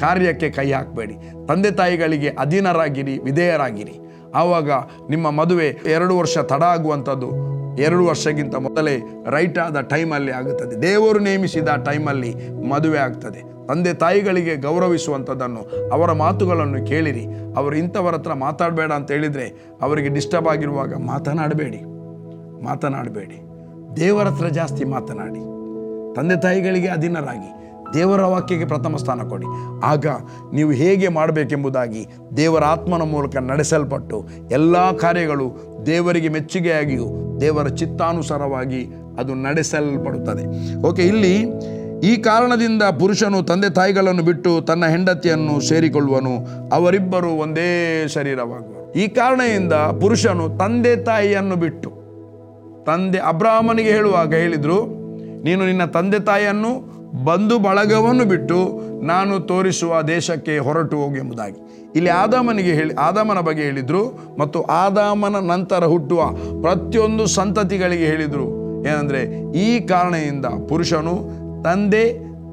ಕಾರ್ಯಕ್ಕೆ ಕೈ ಹಾಕಬೇಡಿ. ತಂದೆ ತಾಯಿಗಳಿಗೆ ಅಧೀನರಾಗಿರಿ, ವಿಧೇಯರಾಗಿರಿ. ಆವಾಗ ನಿಮ್ಮ ಮದುವೆ 2 ವರ್ಷ ತಡ ಆಗುವಂಥದ್ದು 2 ವರ್ಷಕ್ಕಿಂತ ಮೊದಲೇ ರೈಟ್ ಆದ ಟೈಮಲ್ಲಿ ಆಗುತ್ತದೆ. ದೇವರು ನೇಮಿಸಿದ ಟೈಮಲ್ಲಿ ಮದುವೆ ಆಗ್ತದೆ. ತಂದೆ ತಾಯಿಗಳಿಗೆ ಗೌರವಿಸುವಂಥದ್ದನ್ನು, ಅವರ ಮಾತುಗಳನ್ನು ಕೇಳಿರಿ. ಅವರು ಇಂಥವರ ಹತ್ರ ಮಾತಾಡಬೇಡ ಅಂತ ಹೇಳಿದರೆ ಅವರಿಗೆ ಡಿಸ್ಟರ್ಬ್ ಆಗಿರುವಾಗ ಮಾತನಾಡಬೇಡಿ. ದೇವರ ಹತ್ರ ಜಾಸ್ತಿ ಮಾತನಾಡಿ. ತಂದೆ ತಾಯಿಗಳಿಗೆ ಅಧೀನರಾಗಿ ದೇವರ ವಾಕ್ಯಕ್ಕೆ ಪ್ರಥಮ ಸ್ಥಾನ ಕೊಡಿ. ಆಗ ನೀವು ಹೇಗೆ ಮಾಡಬೇಕೆಂಬುದಾಗಿ ದೇವರ ಆತ್ಮನ ಮೂಲಕ ನಡೆಸಲ್ಪಟ್ಟು ಎಲ್ಲ ಕಾರ್ಯಗಳು ದೇವರಿಗೆ ಮೆಚ್ಚುಗೆಯಾಗಿಯೂ ದೇವರ ಚಿತ್ತಾನುಸಾರವಾಗಿ ಅದು ನಡೆಸಲ್ಪಡುತ್ತದೆ. ಓಕೆ, ಇಲ್ಲಿ ಈ ಕಾರಣದಿಂದ ಪುರುಷನು ತಂದೆ ತಾಯಿಗಳನ್ನು ಬಿಟ್ಟು ತನ್ನ ಹೆಂಡತಿಯನ್ನು ಸೇರಿಕೊಳ್ಳುವನು, ಅವರಿಬ್ಬರು ಒಂದೇ ಶರೀರವಾಗುವರು. ಈ ಕಾರಣದಿಂದ ಪುರುಷನು ತಂದೆ ತಾಯಿಯನ್ನು ಬಿಟ್ಟು, ಅಬ್ರಾಹ್ಮನಿಗೆ ಹೇಳುವಾಗ ಹೇಳಿದ್ರು, ನೀನು ನಿನ್ನ ತಂದೆ ತಾಯಿಯನ್ನು ಬಂಧು ಬಳಗವನ್ನು ಬಿಟ್ಟು ನಾನು ತೋರಿಸುವ ದೇಶಕ್ಕೆ ಹೊರಟು ಹೋಗು ಎಂಬುದಾಗಿ. ಇಲ್ಲಿ ಆದಾಮನ ಬಗ್ಗೆ ಹೇಳಿದ್ರು, ಮತ್ತು ಆದಾಮನ ನಂತರ ಹುಟ್ಟುವ ಪ್ರತಿಯೊಂದು ಸಂತತಿಗಳಿಗೆ ಹೇಳಿದರು. ಏನಂದರೆ, ಈ ಕಾರಣದಿಂದ ಪುರುಷನು ತಂದೆ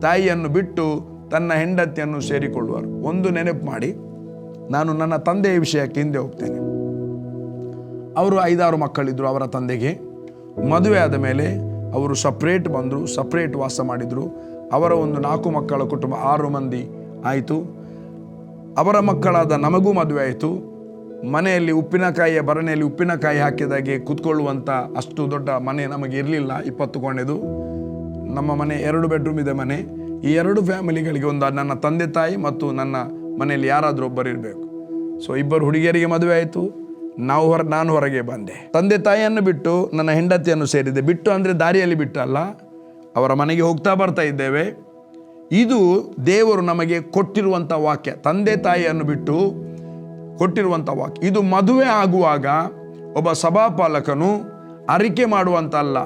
ತಾಯಿಯನ್ನು ಬಿಟ್ಟು ತನ್ನ ಹೆಂಡತಿಯನ್ನು ಸೇರಿಕೊಳ್ಳುವರು. ಒಂದು ನೆನಪು ಮಾಡಿ, ನಾನು ನನ್ನ ತಂದೆಯ ವಿಷಯಕ್ಕೆ ಹಿಂದೆ ಹೋಗ್ತೇನೆ. ಅವರು 5-6 ಮಕ್ಕಳಿದ್ರು. ಅವರ ತಂದೆಗೆ ಮದುವೆ ಆದ ಮೇಲೆ ಅವರು ಸಪ್ರೇಟ್ ಬಂದರು, ಸಪ್ರೇಟ್ ವಾಸ ಮಾಡಿದರು. ಅವರ ಒಂದು 4 ಮಕ್ಕಳ ಕುಟುಂಬ 6 ಮಂದಿ ಆಯಿತು. ಅವರ ಮಕ್ಕಳಾದ ನಮಗೂ ಮದುವೆ ಆಯಿತು. ಮನೆಯಲ್ಲಿ ಉಪ್ಪಿನಕಾಯಿಯ ಭರಣಿಯಲ್ಲಿ ಉಪ್ಪಿನಕಾಯಿ ಹಾಕಿದಾಗೆ ಕೂತ್ಕೊಳ್ಳುವಂಥ ಅಷ್ಟು ದೊಡ್ಡ ಮನೆ ನಮಗೆ ಇರಲಿಲ್ಲ. 20 ಕೋಣೆದು ನಮ್ಮ ಮನೆ, 2 ಬೆಡ್ರೂಮ್ ಇದೆ ಮನೆ. ಈ 2 ಫ್ಯಾಮಿಲಿಗಳಿಗೆ ಒಂದು ನನ್ನ ತಂದೆ ತಾಯಿ ಮತ್ತು ನನ್ನ ಮನೆಯಲ್ಲಿ ಯಾರಾದರೂ ಒಬ್ಬರು ಇರಬೇಕು. ಸೊ 2 ಹುಡುಗಿಯರಿಗೆ ಮದುವೆ ಆಯಿತು. ನಾನು ಹೊರಗೆ ಬಂದೆ. ತಂದೆ ತಾಯಿಯನ್ನು ಬಿಟ್ಟು ನನ್ನ ಹೆಂಡತಿಯನ್ನು ಸೇರಿದೆ. ಬಿಟ್ಟು ಅಂದರೆ ದಾರಿಯಲ್ಲಿ ಬಿಟ್ಟು ಅಲ್ಲ, ಅವರ ಮನೆಗೆ ಹೋಗ್ತಾ ಬರ್ತಾ ಇದ್ದೇವೆ. ಇದು ದೇವರು ನಮಗೆ ಕೊಟ್ಟಿರುವಂಥ ವಾಕ್ಯ. ತಂದೆ ತಾಯಿಯನ್ನು ಬಿಟ್ಟು ಕೊಟ್ಟಿರುವಂಥ ವಾಕ್ಯ. ಇದು ಮದುವೆ ಆಗುವಾಗ ಒಬ್ಬ ಸಭಾಪಾಲಕನು ಅರಿಕೆ ಮಾಡುವಂತಲ್ಲ,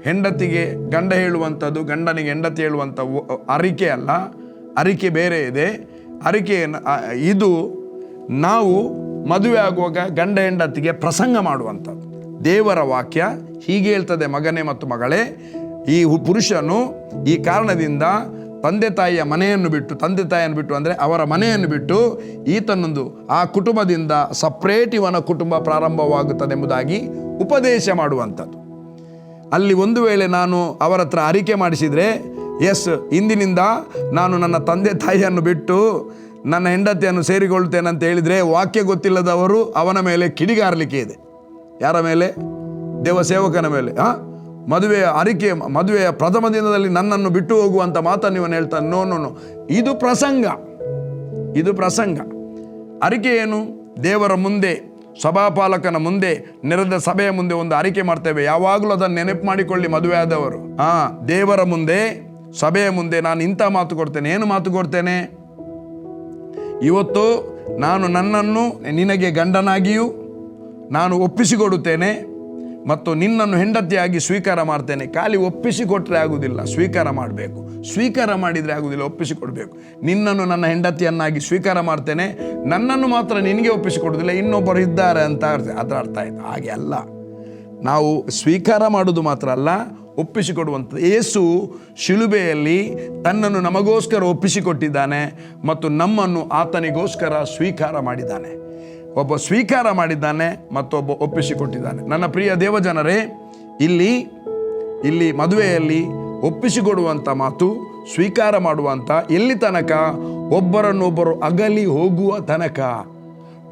ಹೆಂಡತಿಗೆ ಗಂಡ ಹೇಳುವಂಥದ್ದು, ಗಂಡನಿಗೆ ಹೆಂಡತಿ ಹೇಳುವಂಥ ಅರಿಕೆ ಅಲ್ಲ. ಅರಿಕೆ ಬೇರೆ ಇದೆ. ಅರಿಕೆ ಇದು ನಾವು ಮದುವೆ ಆಗುವಾಗ ಗಂಡ ಹೆಂಡತಿಗೆ ಪ್ರಸಂಗ ಮಾಡುವಂಥದ್ದು. ದೇವರ ವಾಕ್ಯ ಹೀಗೆ ಹೇಳ್ತದೆ, ಮಗನೇ ಮತ್ತು ಮಗಳೇ, ಈ ಪುರುಷನು ಈ ಕಾರಣದಿಂದ ತಂದೆ ತಾಯಿಯ ಮನೆಯನ್ನು ಬಿಟ್ಟು ಅಂದರೆ ಅವರ ಮನೆಯನ್ನು ಬಿಟ್ಟು ಈತನೊಂದು ಆ ಕುಟುಂಬದಿಂದ ಸಪ್ರೇಟ್ ಇವನ ಕುಟುಂಬ ಪ್ರಾರಂಭವಾಗುತ್ತದೆ ಎಂಬುದಾಗಿ ಉಪದೇಶ ಮಾಡುವಂಥದ್ದು. ಅಲ್ಲಿ ಒಂದು ವೇಳೆ ನಾನು ಅವರ ಹತ್ರ ಅರಿಕೆ ಮಾಡಿಸಿದರೆ, ಇಂದಿನಿಂದ ನಾನು ನನ್ನ ತಂದೆ ತಾಯಿಯನ್ನು ಬಿಟ್ಟು ನನ್ನ ಹೆಂಡತಿಯನ್ನು ಸೇರಿಕೊಳ್ತೇನೆ ಅಂತ ಹೇಳಿದರೆ, ವಾಕ್ಯ ಗೊತ್ತಿಲ್ಲದವರು ಅವನ ಮೇಲೆ ಕಿಡಿಗಾರಲಿಕ್ಕೆ ಇದೆ. ಯಾರ ಮೇಲೆ? ದೇವಸೇವಕನ ಮೇಲೆ. ಮದುವೆಯ ಪ್ರಥಮ ದಿನದಲ್ಲಿ ನನ್ನನ್ನು ಬಿಟ್ಟು ಹೋಗುವಂಥ ಮಾತನ್ನು ಇವನು ಹೇಳ್ತಾನೆ. ನೋ, ಇದು ಪ್ರಸಂಗ. ಅರಿಕೆ ಏನು? ದೇವರ ಮುಂದೆ, ಸಭಾಪಾಲಕನ ಮುಂದೆ, ನೆರೆದ ಸಭೆಯ ಮುಂದೆ ಒಂದು ಅರಿಕೆ ಮಾಡ್ತೇವೆ. ಯಾವಾಗಲೂ ಅದನ್ನು ನೆನಪು ಮಾಡಿಕೊಳ್ಳಿ ಮದುವೆ ಆದವರು. ದೇವರ ಮುಂದೆ, ಸಭೆಯ ಮುಂದೆ ನಾನು ಇಂಥ ಮಾತು ಕೊಡ್ತೇನೆ. ಏನು ಮಾತು ಕೊಡ್ತೇನೆ? ಇವತ್ತು ನಾನು ನನ್ನನ್ನು ನಿನಗೆ ಗಂಡನಾಗಿಯೂ ನಾನು ಒಪ್ಪಿಸಿಕೊಡುತ್ತೇನೆ ಮತ್ತು ನಿನ್ನನ್ನು ಹೆಂಡತಿಯಾಗಿ ಸ್ವೀಕಾರ ಮಾಡ್ತೇನೆ. ಖಾಲಿ ಒಪ್ಪಿಸಿಕೊಟ್ರೆ ಆಗುವುದಿಲ್ಲ, ಸ್ವೀಕಾರ ಮಾಡಬೇಕು. ಸ್ವೀಕಾರ ಮಾಡಿದರೆ ಆಗುವುದಿಲ್ಲ, ಒಪ್ಪಿಸಿಕೊಡ್ಬೇಕು. ನಿನ್ನನ್ನು ನನ್ನ ಹೆಂಡತಿಯನ್ನಾಗಿ ಸ್ವೀಕಾರ ಮಾಡ್ತೇನೆ, ನನ್ನನ್ನು ಮಾತ್ರ ನಿನಗೆ ಒಪ್ಪಿಸಿಕೊಡುವುದಿಲ್ಲ, ಇನ್ನೊಬ್ಬರು ಇದ್ದಾರೆ ಅಂತ ಅದರ ಅರ್ಥ ಆಯಿತು. ಹಾಗೆ ಅಲ್ಲ, ನಾವು ಸ್ವೀಕಾರ ಮಾಡೋದು ಮಾತ್ರ ಅಲ್ಲ, ಒಪ್ಪಿಸಿಕೊಡುವಂಥದ್ದು. ಯೇಸು ಶಿಲುಬೆಯಲ್ಲಿ ತನ್ನನ್ನು ನಮಗೋಸ್ಕರ ಒಪ್ಪಿಸಿಕೊಟ್ಟಿದ್ದಾನೆ ಮತ್ತು ನಮ್ಮನ್ನು ಆತನಿಗೋಸ್ಕರ ಸ್ವೀಕಾರ ಮಾಡಿದ್ದಾನೆ. ಒಬ್ಬ ಸ್ವೀಕಾರ ಮಾಡಿದ್ದಾನೆ, ಮತ್ತೊಬ್ಬ ಒಪ್ಪಿಸಿಕೊಟ್ಟಿದ್ದಾನೆ. ನನ್ನ ಪ್ರಿಯ ದೇವಜನರೇ, ಇಲ್ಲಿ ಮದುವೆಯಲ್ಲಿ ಒಪ್ಪಿಸಿಕೊಡುವಂಥ ಮಾತು, ಸ್ವೀಕಾರ ಮಾಡುವಂಥ, ಎಲ್ಲಿ ತನಕ? ಒಬ್ಬರನ್ನೊಬ್ಬರು ಅಗಲಿ ಹೋಗುವ ತನಕ.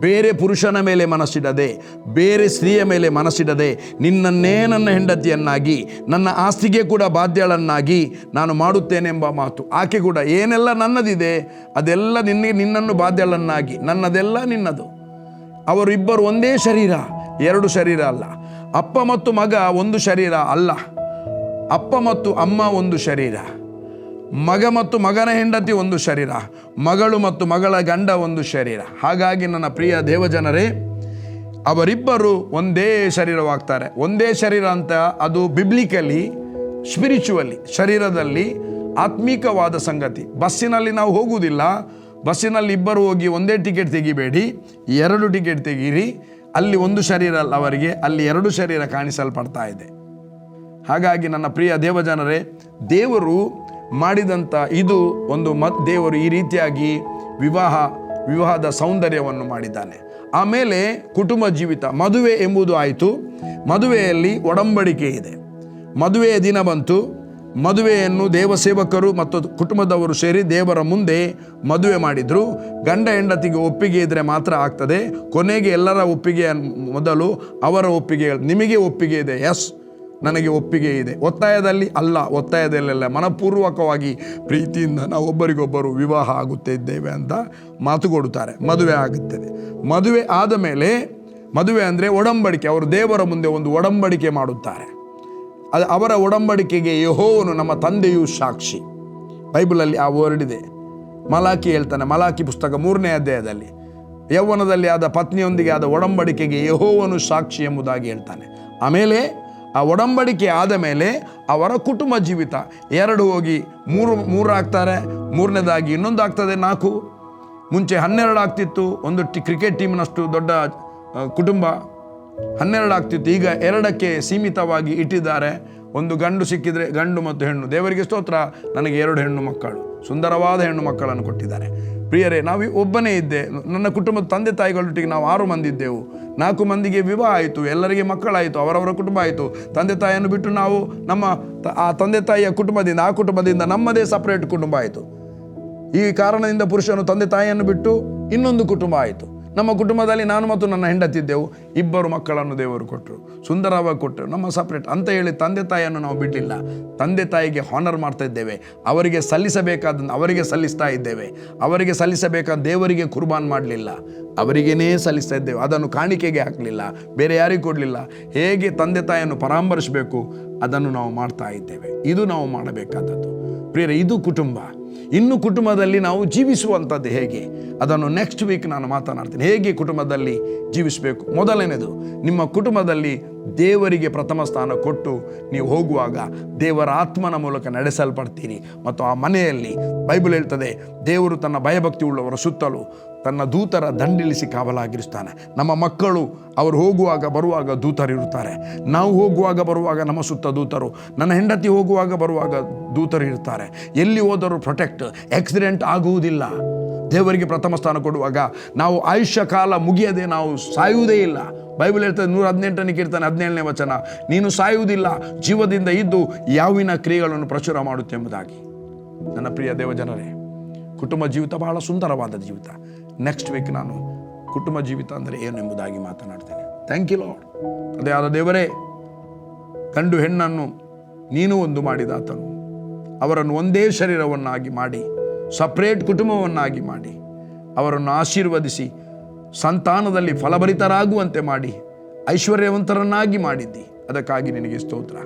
ಬೇರೆ ಪುರುಷನ ಮೇಲೆ ಮನಸ್ಸಿಡದೆ, ಬೇರೆ ಸ್ತ್ರೀಯ ಮೇಲೆ ಮನಸ್ಸಿಡದೆ, ನಿನ್ನನ್ನೇ ನನ್ನ ಹೆಂಡತಿಯನ್ನಾಗಿ, ನನ್ನ ಆಸ್ತಿಗೆ ಕೂಡ ಬಾಧ್ಯಳನ್ನಾಗಿ ನಾನು ಮಾಡುತ್ತೇನೆಂಬ ಮಾತು. ಆಕೆ ಕೂಡ ಏನೆಲ್ಲ ನನ್ನದಿದೆ ಅದೆಲ್ಲ ನಿನ್ನನ್ನು ಬಾಧ್ಯಳನ್ನಾಗಿ, ನನ್ನದೆಲ್ಲ ನಿನ್ನದು. ಅವರಿಬ್ಬರು ಒಂದೇ ಶರೀರ, ಎರಡು ಶರೀರ ಅಲ್ಲ. ಅಪ್ಪ ಮತ್ತು ಮಗ ಒಂದು ಶರೀರ ಅಲ್ಲ. ಅಪ್ಪ ಮತ್ತು ಅಮ್ಮ ಒಂದು ಶರೀರ, ಮಗ ಮತ್ತು ಮಗನ ಹೆಂಡತಿ ಒಂದು ಶರೀರ, ಮಗಳು ಮತ್ತು ಮಗಳ ಗಂಡ ಒಂದು ಶರೀರ. ಹಾಗಾಗಿ ನನ್ನ ಪ್ರಿಯ ದೇವಜನರೇ, ಅವರಿಬ್ಬರು ಒಂದೇ ಶರೀರವಾಗ್ತಾರೆ. ಒಂದೇ ಶರೀರ ಅಂತ ಅದು ಬಿಬ್ಲಿಕಲಿ, ಸ್ಪಿರಿಚುವಲಿ, ಶರೀರದಲ್ಲಿ ಆತ್ಮೀಕವಾದ ಸಂಗತಿ. ಬಸ್ಸಿನಲ್ಲಿ ನಾವು ಹೋಗುವುದಿಲ್ಲ. ಬಸ್ಸಿನಲ್ಲಿ ಇಬ್ಬರು ಹೋಗಿ ಒಂದೇ ಟಿಕೆಟ್ ತೆಗಿಬೇಡಿ, 2 ಟಿಕೆಟ್ ತೆಗೀರಿ. ಅಲ್ಲಿ ಒಂದು ಶರೀರ ಅಲ್ಲ ಅವರಿಗೆ, ಅಲ್ಲಿ 2 ಶರೀರ ಕಾಣಿಸಲ್ಪಡ್ತಾ ಇದೆ. ಹಾಗಾಗಿ ನನ್ನ ಪ್ರಿಯ ದೇವಜನರೇ, ದೇವರು ಮಾಡಿದಂಥ ಇದು ಒಂದು ದೇವರು ಈ ರೀತಿಯಾಗಿ ವಿವಾಹದ ಸೌಂದರ್ಯವನ್ನು ಮಾಡಿದ್ದಾನೆ. ಆಮೇಲೆ ಕುಟುಂಬ ಜೀವಿತ, ಮದುವೆ ಎಂಬುದು ಆಯಿತು. ಮದುವೆಯಲ್ಲಿ ಒಡಂಬಡಿಕೆ ಇದೆ. ಮದುವೆಯ ದಿನ ಬಂತು. ಮದುವೆಯನ್ನು ದೇವಸೇವಕರು ಮತ್ತು ಕುಟುಂಬದವರು ಸೇರಿ ದೇವರ ಮುಂದೆ ಮದುವೆ ಮಾಡಿದರು. ಗಂಡ ಹೆಂಡತಿಗೆ ಒಪ್ಪಿಗೆ ಇದ್ದರೆ ಮಾತ್ರ ಆಗ್ತದೆ. ಕೊನೆಗೆ ಎಲ್ಲರ ಒಪ್ಪಿಗೆ ಮೊದಲು ಅವರ ಒಪ್ಪಿಗೆ, ನಿಮಗೆ ಒಪ್ಪಿಗೆ ಇದೆ? ನನಗೆ ಒಪ್ಪಿಗೆ ಇದೆ. ಒತ್ತಾಯದಲ್ಲಿ ಅಲ್ಲ, ಒತ್ತಾಯದಲ್ಲೆಲ್ಲ ಮನಪೂರ್ವಕವಾಗಿ ಪ್ರೀತಿಯಿಂದ ನಾವು ಒಬ್ಬರಿಗೊಬ್ಬರು ವಿವಾಹ ಆಗುತ್ತಿದ್ದೇವೆ ಅಂತ ಮಾತು ಕೊಡುತ್ತಾರೆ. ಮದುವೆ ಆಗುತ್ತದೆ. ಮದುವೆ ಆದ ಮೇಲೆ, ಮದುವೆ ಅಂದರೆ ಒಡಂಬಡಿಕೆ, ಅವರು ದೇವರ ಮುಂದೆ ಒಂದು ಒಡಂಬಡಿಕೆ ಮಾಡುತ್ತಾರೆ. ಅದು ಅವರ ಒಡಂಬಡಿಕೆಗೆ ಯೆಹೋವನು ನಮ್ಮ ತಂದೆಯು ಸಾಕ್ಷಿ. ಬೈಬಲಲ್ಲಿ ಆ ವರ್ಡ್ ಇದೆ. ಮಲಾಕಿ ಹೇಳ್ತಾನೆ, ಮಲಾಕಿ ಪುಸ್ತಕ 3ನೇ ಅಧ್ಯಾಯದಲ್ಲಿ, ಯೌವನದಲ್ಲಿ ಆದ ಪತ್ನಿಯೊಂದಿಗೆ ಆದ ಒಡಂಬಡಿಕೆಗೆ ಯೆಹೋವನು ಸಾಕ್ಷಿ ಎಂಬುದಾಗಿ ಹೇಳ್ತಾನೆ. ಆಮೇಲೆ ಆ ಒಡಂಬಡಿಕೆ ಆದ ಮೇಲೆ ಅವರ ಕುಟುಂಬ ಜೀವಿತ 2 ಹೋಗಿ 3 ಆಗ್ತಾರೆ. 3ನೇದಾಗಿ ಇನ್ನೊಂದು ಆಗ್ತದೆ 4. ಮುಂಚೆ 12 ಆಗ್ತಿತ್ತು. ಒಂದು ಕ್ರಿಕೆಟ್ ಟೀಮ್ನಷ್ಟು ದೊಡ್ಡ ಕುಟುಂಬ 12 ಆಗ್ತಿತ್ತು. ಈಗ 2ಕ್ಕೆ ಸೀಮಿತವಾಗಿ ಇಟ್ಟಿದ್ದಾರೆ. ಒಂದು ಗಂಡು ಸಿಕ್ಕಿದರೆ, ಗಂಡು ಮತ್ತು ಹೆಣ್ಣು. ದೇವರಿಗೆ ಸ್ತೋತ್ರ, ನನಗೆ 2 ಹೆಣ್ಣು ಮಕ್ಕಳು, ಸುಂದರವಾದ ಹೆಣ್ಣು ಮಕ್ಕಳನ್ನು ಕೊಟ್ಟಿದ್ದಾರೆ. ಪ್ರಿಯರೇ, ನಾವು ಒಬ್ಬನೇ ಇದ್ದೆ. ನನ್ನ ಕುಟುಂಬದ ತಂದೆ ತಾಯಿಗಳೊಟ್ಟಿಗೆ ನಾವು 6 ಮಂದಿ ಇದ್ದೆವು. 4 ಮಂದಿಗೆ ವಿವಾಹ ಆಯಿತು, ಎಲ್ಲರಿಗೆ ಮಕ್ಕಳಾಯಿತು, ಅವರವರ ಕುಟುಂಬ ಆಯಿತು. ತಂದೆ ತಾಯಿಯನ್ನು ಬಿಟ್ಟು ನಾವು ಆ ತಂದೆ ತಾಯಿಯ ಕುಟುಂಬದಿಂದ, ಆ ಕುಟುಂಬದಿಂದ ನಮ್ಮದೇ ಸಪ್ರೇಟ್ ಕುಟುಂಬ ಆಯಿತು. ಈ ಕಾರಣದಿಂದ ಪುರುಷನು ತಂದೆ ತಾಯಿಯನ್ನು ಬಿಟ್ಟು ಇನ್ನೊಂದು ಕುಟುಂಬ ಆಯಿತು. ನಮ್ಮ ಕುಟುಂಬದಲ್ಲಿ ನಾನು ಮತ್ತು ನನ್ನ ಹೆಂಡತಿ ಇದ್ದೆವು. 2 ಮಕ್ಕಳನ್ನು ದೇವರು ಕೊಟ್ಟರು, ಸುಂದರವಾಗಿ ಕೊಟ್ಟರು. ನಮ್ಮ ಸಪ್ರೇಟ್ ಅಂತ ಹೇಳಿ ತಂದೆ ತಾಯಿಯನ್ನು ನಾವು ಬಿಡಲಿಲ್ಲ. ತಂದೆ ತಾಯಿಗೆ ಹಾನರ್ ಮಾಡ್ತಾ ಇದ್ದೇವೆ. ಅವರಿಗೆ ಸಲ್ಲಿಸಬೇಕಾದ ಅವರಿಗೆ ಸಲ್ಲಿಸ್ತಾ ಇದ್ದೇವೆ. ಅವರಿಗೆ ಸಲ್ಲಿಸಬೇಕಾದ ದೇವರಿಗೆ ಕುರ್ಬಾನ್ ಮಾಡಲಿಲ್ಲ, ಅವರಿಗೇನೇ ಸಲ್ಲಿಸ್ತಾ ಇದ್ದೇವೆ. ಅದನ್ನು ಕಾಣಿಕೆಗೆ ಹಾಕಲಿಲ್ಲ, ಬೇರೆ ಯಾರಿಗೂ ಕೊಡಲಿಲ್ಲ. ಹೇಗೆ ತಂದೆ ತಾಯಿಯನ್ನು ಪರಾಮರ್ಶಿಸಬೇಕು ಅದನ್ನು ನಾವು ಮಾಡ್ತಾ ಇದ್ದೇವೆ. ಇದು ನಾವು ಮಾಡಬೇಕಾದದ್ದು ಪ್ರಿಯರೇ. ಇದು ಕುಟುಂಬ. ಇನ್ನು ಕುಟುಂಬದಲ್ಲಿ ನಾವು ಜೀವಿಸುವಂಥದ್ದು ಹೇಗೆ, ಅದನ್ನು ನೆಕ್ಸ್ಟ್ ವೀಕ್ ನಾನು ಮಾತನಾಡ್ತೀನಿ. ಹೇಗೆ ಕುಟುಂಬದಲ್ಲಿ ಜೀವಿಸಬೇಕು. ಮೊದಲನೇದು, ನಿಮ್ಮ ಕುಟುಂಬದಲ್ಲಿ ದೇವರಿಗೆ ಪ್ರಥಮ ಸ್ಥಾನ ಕೊಟ್ಟು ನೀವು ಹೋಗುವಾಗ ದೇವರ ಆತ್ಮನ ಮೂಲಕ ನಡೆಸಲ್ಪಡ್ತೀರಿ. ಮತ್ತು ಆ ಮನೆಯಲ್ಲಿ ಬೈಬಲ್ ಹೇಳ್ತದೆ, ದೇವರು ತನ್ನ ಭಯಭಕ್ತಿ ಉಳ್ಳವರ ಸುತ್ತಲೂ ತನ್ನ ದೂತರ ದಂಡಿಳಿಸಿ ಕಾವಲಾಗಿರಿಸ್ತಾನೆ. ನಮ್ಮ ಮಕ್ಕಳು ಅವರು ಹೋಗುವಾಗ ಬರುವಾಗ ದೂತರಿರುತ್ತಾರೆ. ನಾವು ಹೋಗುವಾಗ ಬರುವಾಗ ನಮ್ಮ ಸುತ್ತ ದೂತರು. ನನ್ನ ಹೆಂಡತಿ ಹೋಗುವಾಗ ಬರುವಾಗ ದೂತರು ಇರ್ತಾರೆ. ಎಲ್ಲಿ ಹೋದರೂ ಪ್ರೊಟೆಕ್ಟ್, ಆಕ್ಸಿಡೆಂಟ್ ಆಗುವುದಿಲ್ಲ. ದೇವರಿಗೆ ಪ್ರಥಮ ಸ್ಥಾನ ಕೊಡುವಾಗ ನಾವು ಆಯುಷ್ಯ ಕಾಲ ಮುಗಿಯದೆ ನಾವು ಸಾಯುವುದೇ ಇಲ್ಲ. ಬೈಬಲ್ ಹೇಳ್ತದೆ 118ನೇ ಕೀರ್ತನೆ 17ನೇ ವಚನ, ನೀನು ಸಾಯುವುದಿಲ್ಲ, ಜೀವದಿಂದ ಇದ್ದು ಯಾವಿನ ಕ್ರಿಯೆಗಳನ್ನು ಪ್ರಚುರ ಮಾಡುತ್ತೆಂಬುದಾಗಿ. ನನ್ನ ಪ್ರಿಯ ದೇವಜನರೇ, ಕುಟುಂಬ ಜೀವಿತ ಬಹಳ ಸುಂದರವಾದ ಜೀವಿತ. ನೆಕ್ಸ್ಟ್ ವೀಕ್ ನಾನು ಕುಟುಂಬ ಜೀವಿತ ಅಂದರೆ ಏನು ಎಂಬುದಾಗಿ ಮಾತನಾಡ್ತೇನೆ. Thank you lord. ಅದೇ ಆದ ದೇವರೇ, ಗಂಡು ಹೆಣ್ಣನ್ನು ನೀನು ಒಂದು ಮಾಡಿದಾತನು, ಅವರನ್ನು ಒಂದೇ ಶರೀರವನ್ನಾಗಿ ಮಾಡಿ, ಸಪ್ರೇಟ್ ಕುಟುಂಬವನ್ನಾಗಿ ಮಾಡಿ, ಅವರನ್ನು ಆಶೀರ್ವದಿಸಿ ಸಂತಾನದಲ್ಲಿ ಫಲಭರಿತರಾಗುವಂತೆ ಮಾಡಿ ಐಶ್ವರ್ಯವಂತರನ್ನಾಗಿ ಮಾಡಿದ್ದಿ. ಅದಕ್ಕಾಗಿ ನಿನಗೆ ಸ್ತೋತ್ರ.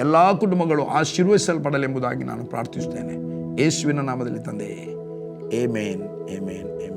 ಎಲ್ಲ ಕುಟುಂಬಗಳು ಆಶೀರ್ವದಿಸಲ್ಪಡಲೆಂಬುದಾಗಿ ನಾನು ಪ್ರಾರ್ಥಿಸುತ್ತೇನೆ. ಯೇಸುವಿನ ನಾಮದಲ್ಲಿ ತಂದೆಯೇ, ಆಮೆನ್, ಆಮೆನ್, ಆಮೆನ್.